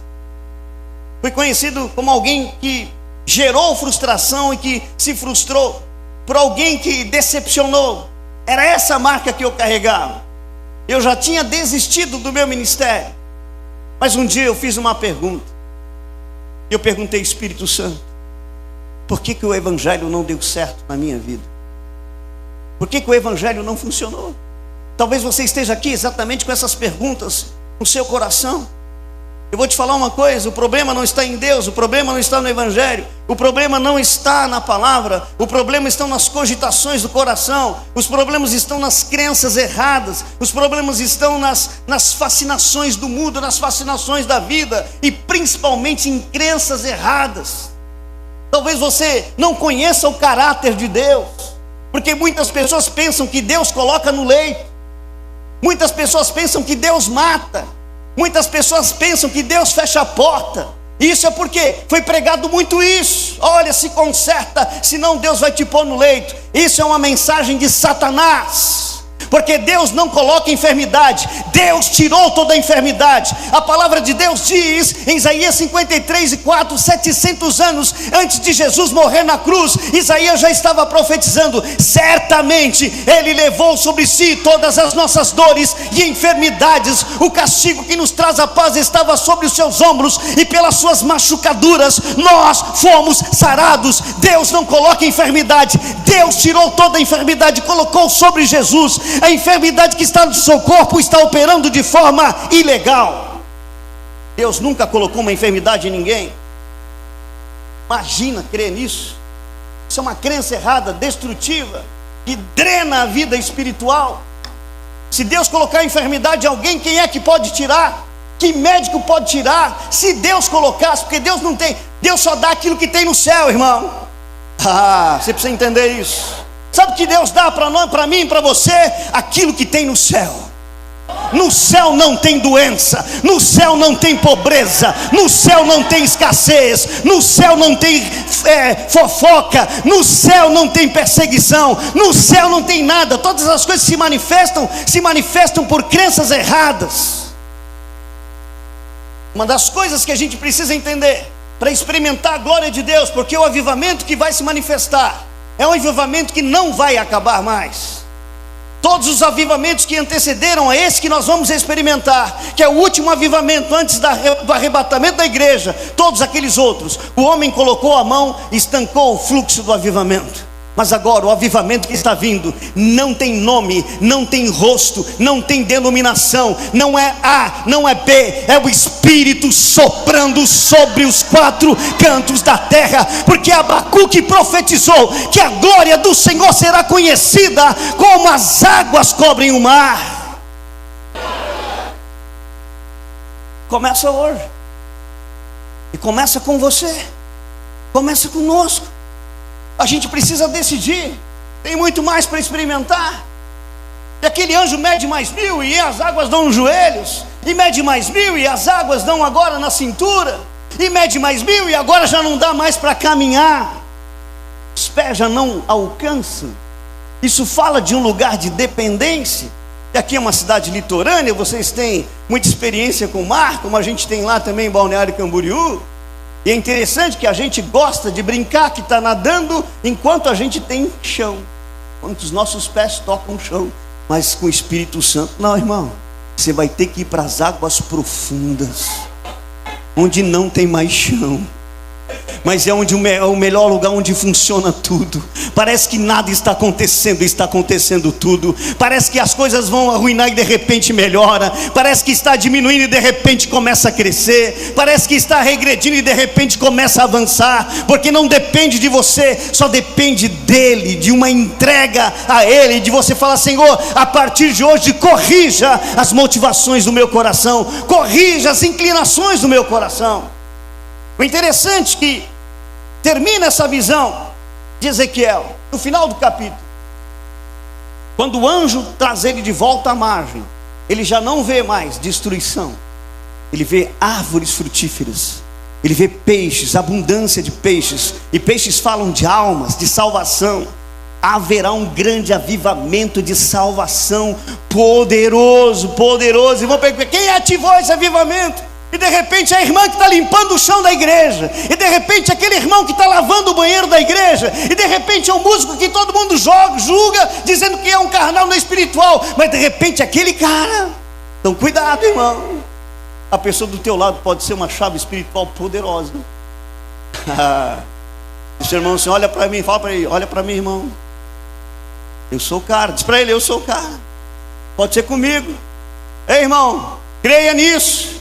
Fui conhecido como alguém que gerou frustração e que se frustrou, por alguém que decepcionou. Era essa a marca que eu carregava. Eu já tinha desistido do meu ministério. Mas um dia eu fiz uma pergunta. Eu perguntei, Espírito Santo, por que o evangelho não deu certo na minha vida? Por que o evangelho não funcionou? Talvez você esteja aqui exatamente com essas perguntas no seu coração. Eu vou te falar uma coisa: o problema não está em Deus, o problema não está no evangelho, o problema não está na palavra, o problema está nas cogitações do coração, os problemas estão nas crenças erradas, os problemas estão nas fascinações do mundo, nas fascinações da vida, e principalmente em crenças erradas. Talvez você não conheça o caráter de Deus, porque muitas pessoas pensam que Deus coloca no leito, muitas pessoas pensam que Deus mata, muitas pessoas pensam que Deus fecha a porta. Isso é porque foi pregado muito isso. Olha, se conserta, senão Deus vai te pôr no leito. Isso é uma mensagem de Satanás, porque Deus não coloca enfermidade, Deus tirou toda a enfermidade. A palavra de Deus diz em Isaías 53:4, 700 anos antes de Jesus morrer na cruz, Isaías já estava profetizando: certamente Ele levou sobre si todas as nossas dores e enfermidades, o castigo que nos traz a paz estava sobre os seus ombros, e pelas suas machucaduras nós fomos sarados. Deus não coloca enfermidade, Deus tirou toda a enfermidade, colocou sobre Jesus. A enfermidade que está no seu corpo está operando de forma ilegal. Deus nunca colocou uma enfermidade em ninguém. Imagina crer nisso. Isso é uma crença errada, destrutiva, que drena a vida espiritual. Se Deus colocar a enfermidade em alguém, quem é que pode tirar? Que médico pode tirar? Se Deus colocasse, porque Deus não tem, Deus só dá aquilo que tem no céu, irmão. Você precisa entender isso. Sabe o que Deus dá para nós, para mim, para você? Aquilo que tem no céu. No céu não tem doença, no céu não tem pobreza, no céu não tem escassez, no céu não tem fofoca, no céu não tem perseguição, no céu não tem nada. Todas as coisas se manifestam por crenças erradas. Uma das coisas que a gente precisa entender para experimentar a glória de Deus, porque o avivamento que vai se manifestar é um avivamento que não vai acabar mais. Todos os avivamentos que antecederam a esse que nós vamos experimentar, que é o último avivamento antes do arrebatamento da igreja, todos aqueles outros, o homem colocou a mão e estancou o fluxo do avivamento. Mas agora o avivamento que está vindo não tem nome, não tem rosto, não tem denominação, não é A, não é B, é o Espírito soprando sobre os quatro cantos da terra, porque Abacuque profetizou que a glória do Senhor será conhecida como as águas cobrem o mar. Começa hoje, e começa com você, começa conosco. A gente precisa decidir. Tem muito mais para experimentar. E aquele anjo mede mais 1000 e as águas dão nos joelhos, e mede mais 1000 e as águas dão agora na cintura, e mede mais 1000 e agora já não dá mais para caminhar, os pés já não alcançam. Isso fala de um lugar de dependência. E aqui é uma cidade litorânea, vocês têm muita experiência com o mar, como a gente tem lá também em Balneário Camboriú. E é interessante que a gente gosta de brincar que está nadando enquanto a gente tem chão, enquanto os nossos pés tocam o chão. Mas com o Espírito Santo, não, irmão, você vai ter que ir para as águas profundas, onde não tem mais chão, mas é o melhor lugar onde funciona tudo. Parece que nada está acontecendo tudo. Parece que as coisas vão arruinar e de repente melhora. Parece que está diminuindo e de repente começa a crescer. Parece que está regredindo e de repente começa a avançar, porque não depende de você, só depende dele, de uma entrega a ele, de você falar: Senhor, a partir de hoje corrija as motivações do meu coração, corrija as inclinações do meu coração. O interessante é que termina essa visão de Ezequiel, no final do capítulo, quando o anjo traz ele de volta à margem, ele já não vê mais destruição, ele vê árvores frutíferas, ele vê peixes, abundância de peixes, e peixes falam de almas, de salvação. haverá um grande avivamento de salvação, poderoso, poderoso. E vão perguntar: quem ativou esse avivamento? E de repente a irmã que está limpando o chão da igreja, e de repente aquele irmão que está lavando o banheiro da igreja, e de repente é um músico que todo mundo julga, dizendo que é um carnal, não é espiritual, mas de repente aquele cara. Então cuidado, irmão, a pessoa do teu lado pode ser uma chave espiritual poderosa. Diz, irmão, assim, olha para mim, fala para ele: olha para mim, irmão, eu sou o cara. Diz para ele: eu sou o cara, pode ser comigo. Ei, irmão, creia nisso.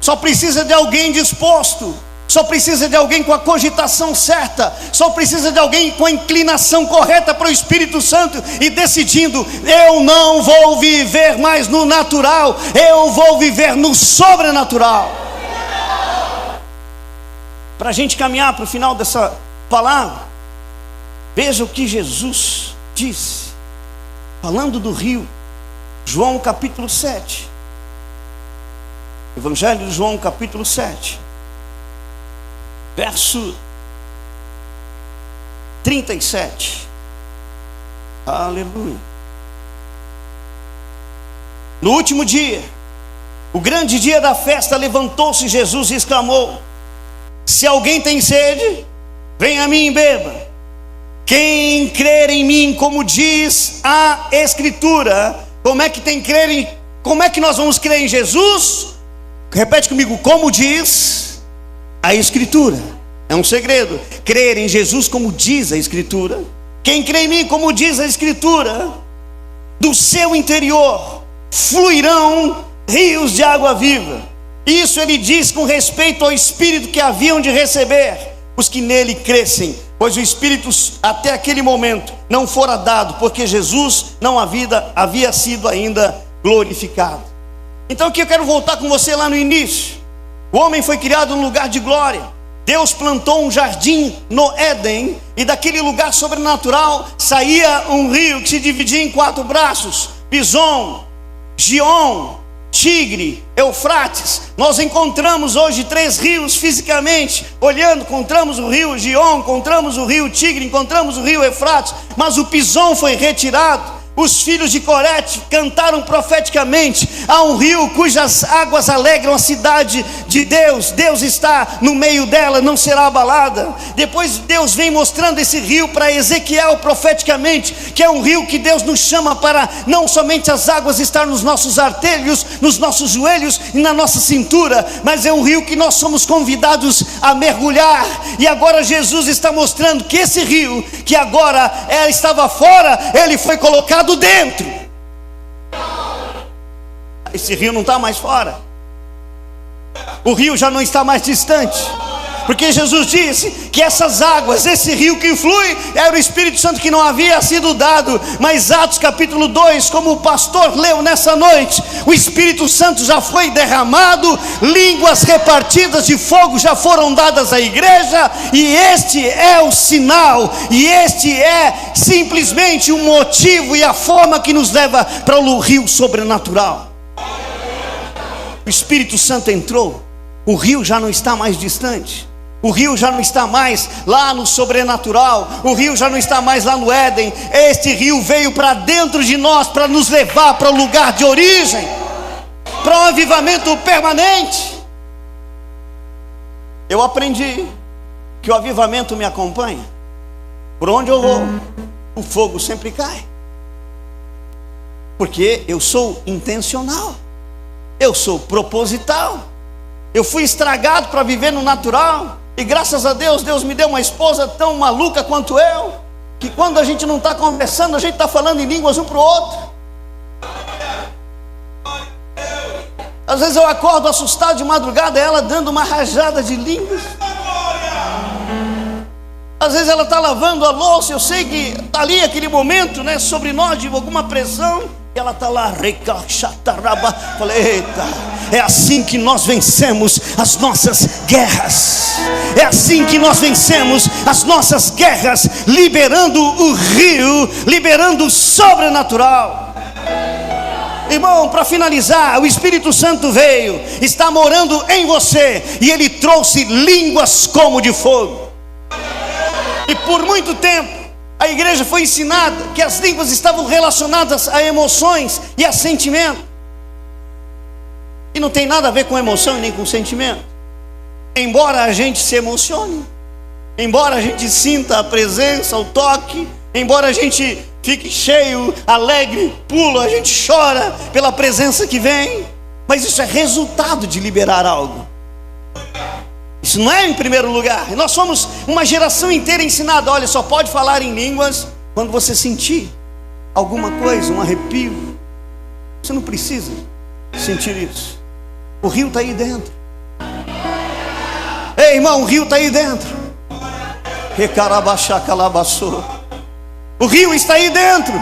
Só precisa de alguém disposto, só precisa de alguém com a cogitação certa, só precisa de alguém com a inclinação correta para o Espírito Santo e decidindo: eu não vou viver mais no natural, eu vou viver no sobrenatural. Para a gente caminhar para o final dessa palavra, veja o que Jesus disse, falando do rio. João capítulo 7. Evangelho de João capítulo 7, verso 37. Aleluia. No último dia, o grande dia da festa, levantou-se Jesus e exclamou: se alguém tem sede, venha a mim e beba. Quem crer em mim, como diz a Escritura. Como é que nós vamos crer em Jesus? Repete comigo: como diz a Escritura. É um segredo. Crer em Jesus como diz a Escritura. Quem crê em mim, como diz a Escritura, do seu interior fluirão rios de água viva. Isso ele diz com respeito ao Espírito que haviam de receber os que nele crescem, pois o Espírito até aquele momento não fora dado, porque Jesus não havia sido ainda glorificado. Então aqui eu quero voltar com você lá no início. O homem foi criado num lugar de glória. Deus plantou um jardim no Éden, e daquele lugar sobrenatural saía um rio que se dividia em 4 braços: Pison, Gion, Tigre, Eufrates. Nós encontramos hoje 3 rios fisicamente, olhando, encontramos o rio Gion, encontramos o rio Tigre, encontramos o rio Eufrates, mas o Pison foi retirado. Os filhos de Corete cantaram profeticamente: há um rio cujas águas alegram a cidade de Deus. Deus está no meio dela, não será abalada. Depois Deus vem mostrando esse rio para Ezequiel profeticamente, que é um rio que Deus nos chama para não somente as águas estar nos nossos artelhos, nos nossos joelhos e na nossa cintura, mas é um rio que nós somos convidados a mergulhar. E agora Jesus está mostrando que esse rio, que agora estava fora, ele foi colocado dentro. Esse rio não está mais fora, o rio já não está mais distante, porque Jesus disse que essas águas, esse rio que flui, era o Espírito Santo que não havia sido dado. Mas Atos capítulo 2, como o pastor leu nessa noite, o Espírito Santo já foi derramado, línguas repartidas de fogo já foram dadas à igreja, e este é o sinal, e este é simplesmente o motivo e a forma que nos leva para o rio sobrenatural. O Espírito Santo entrou, o rio já não está mais distante, o rio já não está mais lá no sobrenatural, o rio já não está mais lá no Éden. Este rio veio para dentro de nós, para nos levar para o lugar de origem, para um avivamento permanente. Eu aprendi que o avivamento me acompanha. Por onde eu vou, o fogo sempre cai, porque eu sou intencional, eu sou proposital. Eu fui estragado para viver no natural, e graças a Deus, Deus me deu uma esposa tão maluca quanto eu, que quando a gente não está conversando, a gente está falando em línguas um para o outro. Às vezes eu acordo assustado de madrugada, ela dando uma rajada de línguas. Às vezes ela está lavando a louça, eu sei que está ali aquele momento, né, sobre nós de alguma pressão, e ela está lá, falei: eita, é assim que nós vencemos as nossas guerras. É assim que nós vencemos as nossas guerras, liberando o rio, liberando o sobrenatural. Irmão, para finalizar, o Espírito Santo veio, está morando em você, e ele trouxe línguas como de fogo. E por muito tempo A igreja foi ensinada que as línguas estavam relacionadas a emoções e a sentimento. E não tem nada a ver com emoção e nem com sentimento. Embora a gente se emocione, embora a gente sinta a presença, o toque, embora a gente fique cheio, alegre, pula, a gente chora pela presença que vem, mas isso é resultado de liberar algo. Isso não é em primeiro lugar. Nós somos uma geração inteira ensinada: olha, só pode falar em línguas quando você sentir alguma coisa, um arrepio. Você não precisa sentir isso. O rio está aí dentro. Ei, irmão, o rio está aí dentro. O rio está aí dentro.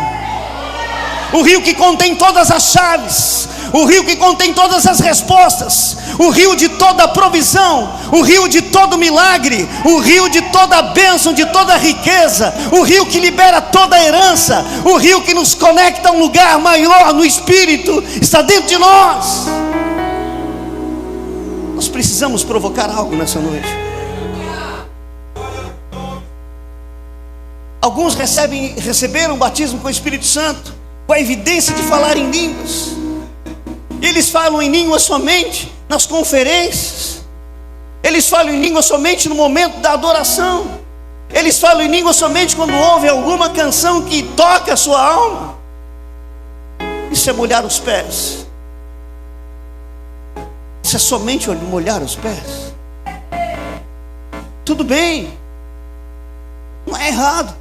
O rio que contém todas as chaves, o rio que contém todas as respostas, o rio de toda a provisão, o rio de todo milagre, o rio de toda a bênção, de toda a riqueza, o rio que libera toda a herança, o rio que nos conecta a um lugar maior no Espírito, está dentro de nós. Nós precisamos provocar algo nessa noite. Alguns receberam o batismo com o Espírito Santo, com a evidência de falar em línguas. Eles falam em língua somente nas conferências. Eles falam em língua somente no momento da adoração. Eles falam em língua somente quando ouvem alguma canção que toca a sua alma. Isso é molhar os pés. Isso é somente molhar os pés. Tudo bem, não é errado,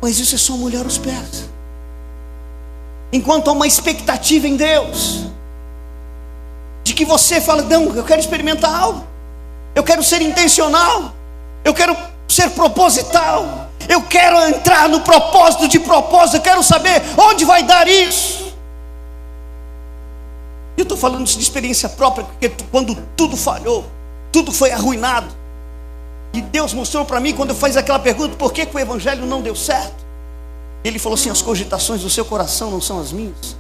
mas isso é só molhar os pés. Enquanto há uma expectativa em Deus, de que você fala: não, eu quero experimentar algo, eu quero ser intencional, eu quero ser proposital, eu quero entrar no propósito de propósito, eu quero saber onde vai dar isso. Eu estou falando isso de experiência própria, porque quando tudo falhou, tudo foi arruinado, e Deus mostrou para mim, quando eu fiz aquela pergunta: por que o evangelho não deu certo? Ele falou assim: as cogitações do seu coração não são as minhas.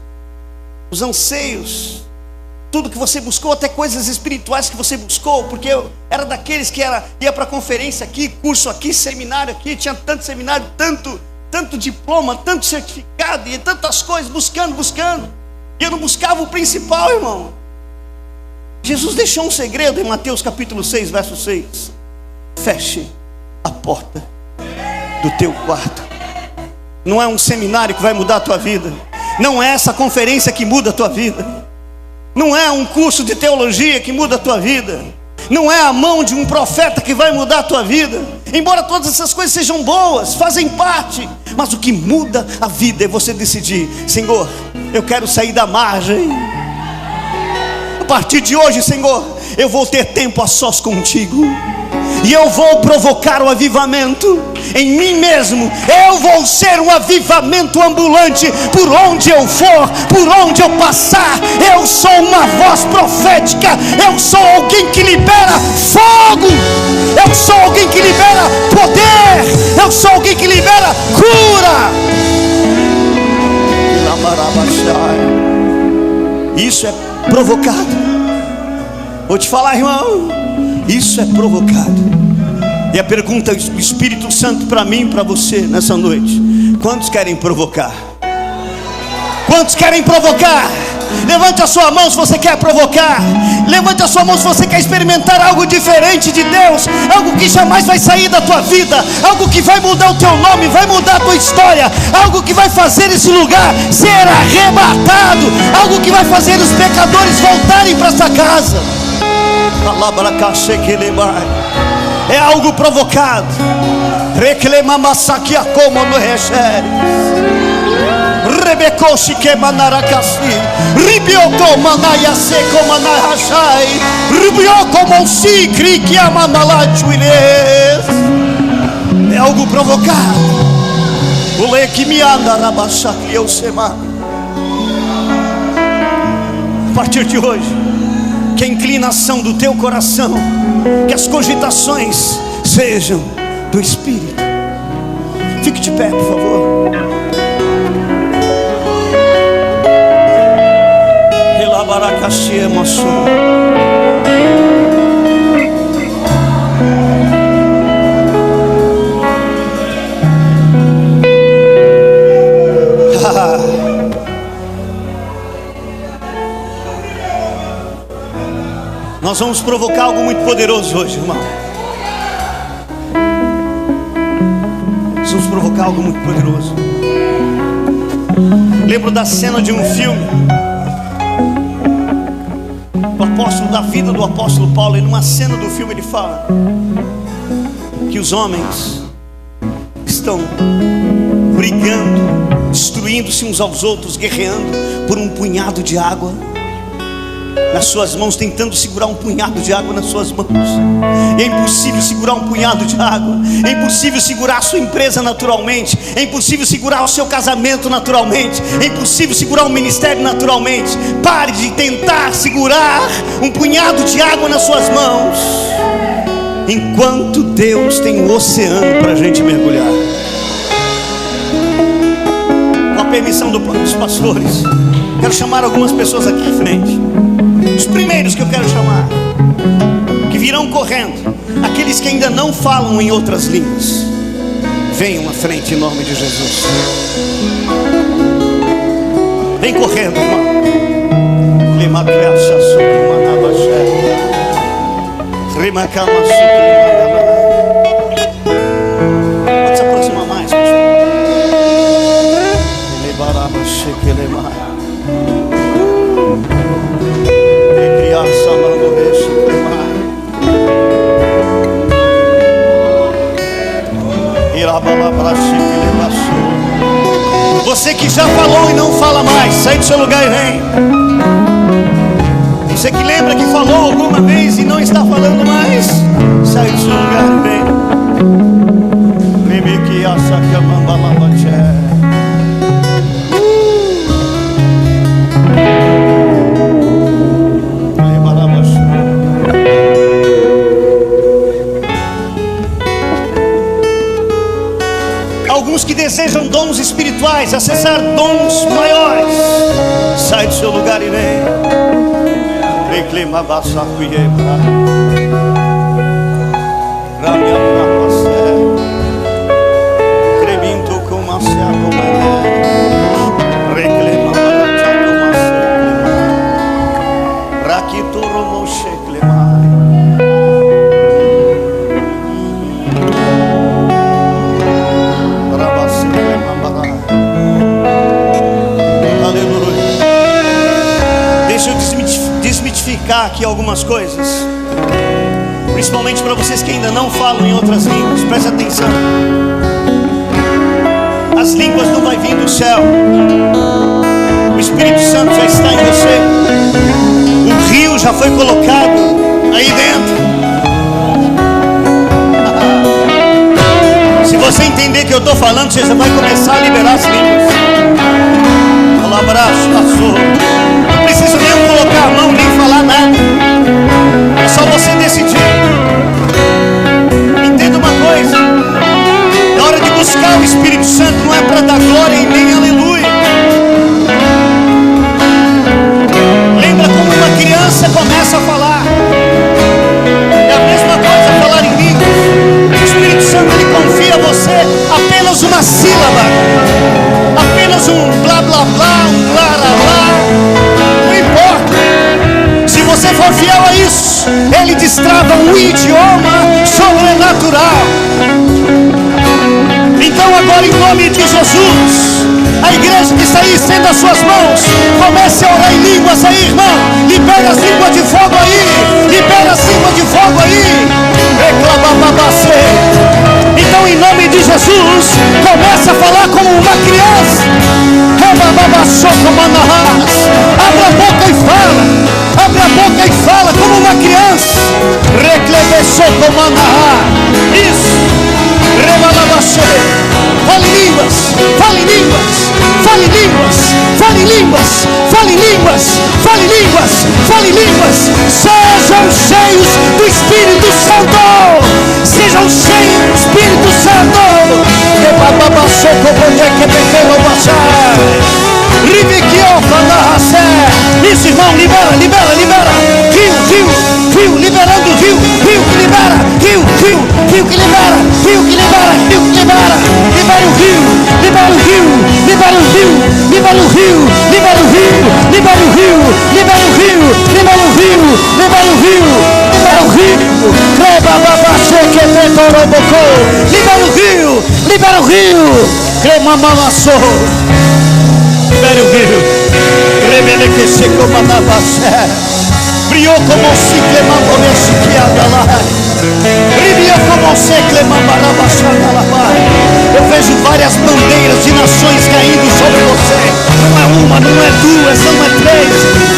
Os anseios, tudo que você buscou, até coisas espirituais que você buscou, porque eu era daqueles que ia para conferência aqui, curso aqui, seminário aqui, tinha tanto seminário, tanto diploma, tanto certificado, e tantas coisas, buscando, e eu não buscava o principal, irmão. Jesus deixou um segredo em Mateus capítulo 6, verso 6: feche a porta do teu quarto. Não é um seminário que vai mudar a tua vida, não é essa conferência que muda a tua vida, não é um curso de teologia que muda a tua vida, não é a mão de um profeta que vai mudar a tua vida. Embora todas essas coisas sejam boas, fazem parte, mas o que muda a vida é você decidir: Senhor, eu quero sair da margem. A partir de hoje, Senhor, eu vou ter tempo a sós contigo, e eu vou provocar o avivamento em mim mesmo. Eu vou ser um avivamento ambulante por onde eu for, por onde eu passar. Eu sou uma voz profética, eu sou alguém que libera fogo, eu sou alguém que libera poder, eu sou alguém que libera cura. Isso é provocado. Vou te falar, irmão, isso é provocado. E a pergunta do Espírito Santo para mim e para você nessa noite: quantos querem provocar? Quantos querem provocar? Levante a sua mão se você quer provocar. Levante a sua mão se você quer experimentar algo diferente de Deus, algo que jamais vai sair da tua vida, algo que vai mudar o teu nome, vai mudar a tua história, algo que vai fazer esse lugar ser arrebatado, algo que vai fazer os pecadores voltarem para essa casa. É algo provocado. Reclama massaquia como no recheiro. Rebecoshi que manaracasi. Ribioto manayase como manarachai. Ribioco monsi cri que amanalachuires. É algo provocado. O leque me anda rabachak eu sema. A partir de hoje, que a inclinação do teu coração, que as cogitações sejam do Espírito. Fique de pé, por favor. Nós vamos provocar algo muito poderoso hoje, irmão. Nós vamos provocar algo muito poderoso. Lembro da cena de um filme do apóstolo, da vida do apóstolo Paulo. E numa cena do filme ele fala que os homens estão brigando, destruindo-se uns aos outros, guerreando por um punhado de água nas suas mãos, tentando segurar um punhado de água nas suas mãos. E é impossível segurar um punhado de água. É impossível segurar a sua empresa naturalmente. É impossível segurar o seu casamento naturalmente. É impossível segurar um ministério naturalmente. Pare de tentar segurar um punhado de água nas suas mãos, enquanto Deus tem um oceano para a gente mergulhar. Com a permissão dos pastores, quero chamar algumas pessoas aqui em frente. Os primeiros que eu quero chamar, que virão correndo, aqueles que ainda não falam em outras línguas, venham à frente em nome de Jesus. Vem correndo, irmão. Pode se aproximar mais, você que já falou e não fala mais, sai do seu lugar e vem. Você que lembra que falou alguma vez e não está falando mais, sai do seu lugar e vem. Alguns que desejam dons espirituais, acessar dons maiores, sai do seu lugar e vem. Aqui algumas coisas, principalmente para vocês que ainda não falam em outras línguas. Preste atenção. As línguas não vai vir do céu. O Espírito Santo já está em você. O rio já foi colocado aí dentro. Se você entender que eu estou falando, você já vai começar a liberar as línguas. Abraço, passou. Não precisa nem colocar a mão, nem falar nada. É só você decidir. Entenda uma coisa: na hora de buscar o Espírito Santo, não é para dar glória e nem aleluia. Lembra como uma criança começa a falar. É a mesma coisa falar em línguas. O Espírito Santo, ele confia a você apenas uma sílaba, apenas um blá blá blá, um blá blá blá. Não importa. Se você for fiel a isso, ele destrava um idioma sobrenatural. Então agora, em nome de Jesus, a igreja que está aí, estenda as suas mãos, comece a orar em línguas aí, irmão. Libera as línguas de fogo aí. Libera as línguas de fogo aí. Então, em nome de Jesus, comece a falar como uma criança. Abre a boca e fala. Abre a boca e fala como uma criança. Isso. Fale línguas, fale línguas, fale línguas, fale línguas, fale línguas, fale línguas, fale línguas. Sejam cheios do Espírito Santo. Sejam cheios do Espírito Santo. Isso, irmão, libera, libera, libera. Rio, rio, rio, liberando rio, rio que libera, rio, rio, rio que libera, rio que libera, rio que libera. Libera o rio, libera o rio, libera o rio, libera o rio, libera o rio, libera o rio, libera o rio, libera o rio, libera o rio. Libera o rio, libera o rio. Cremamamassou. Libera o rio. Cremele que se comandava sé. Brio como se clemambone se que andalai. Brio como se clemambaraba xandalai. Eu vejo várias bandeiras de nações caindo sobre você. Não é uma, não é duas, não é três.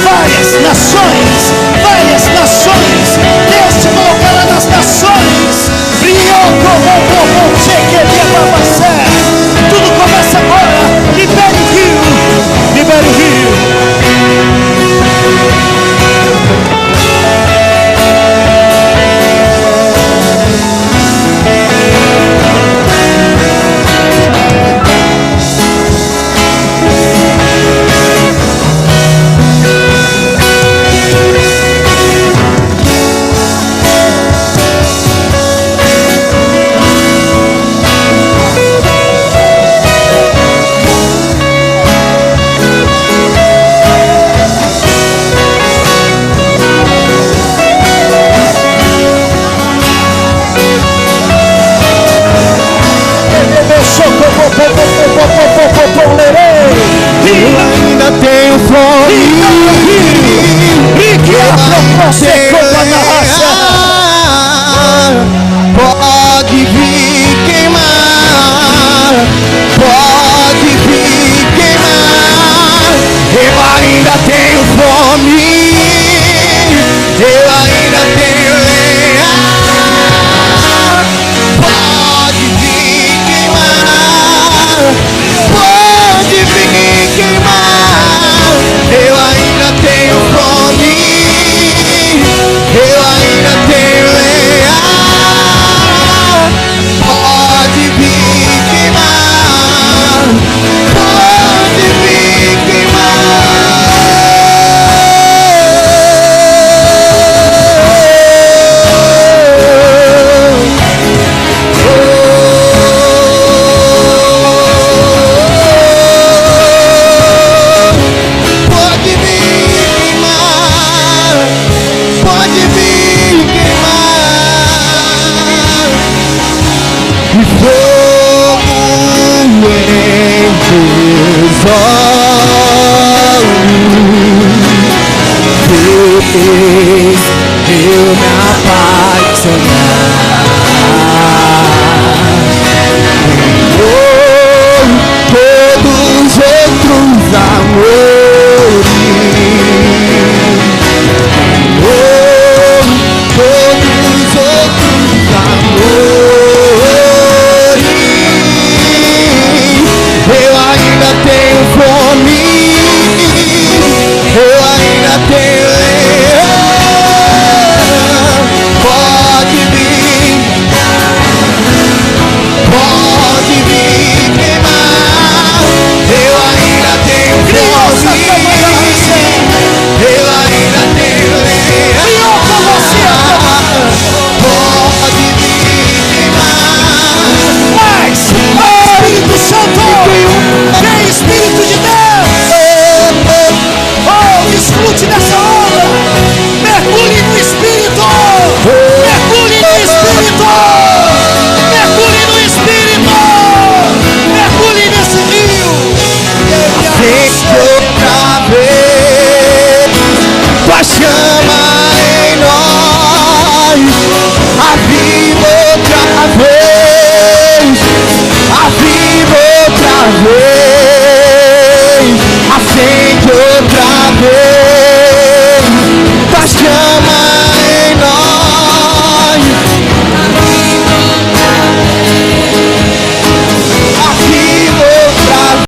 Várias nações, várias nações. Deus te colocará nas nações. Brio como se clemambaba sé. Tudo começa agora. Libere o rio, libere o rio. Eu ainda tenho fome. Pode vir queimar, pode vir queimar. Eu ainda tenho fome, eu ainda tenho lenha. Pode vir queimar, pode vir queimar. Eu ainda tenho fome, eu ainda tenho lenha. Pode vir queimar, pode vir queimar. Pode vir queimar, pode vir queimar. E fogo em teus olhos fez eu me apaixonar. Todos outros amores, todos outros amores. Eu ainda tenho fome, eu ainda tenho lenha. Pode vir queimar. Eu ainda tenho fome, eu ainda tenho lenha. Pode vir queimar. Mas, Espírito Santo, vem Espírito de Deus. Oh, desfrute dessa onda. Mergulhe no Espírito. Mergulhe no Espírito. Mergulhe no Espírito. Mergulhe nesse rio. Acende outra vez tua chama em nós. Aviva outra vez, aviva outra vez, acende outra vez.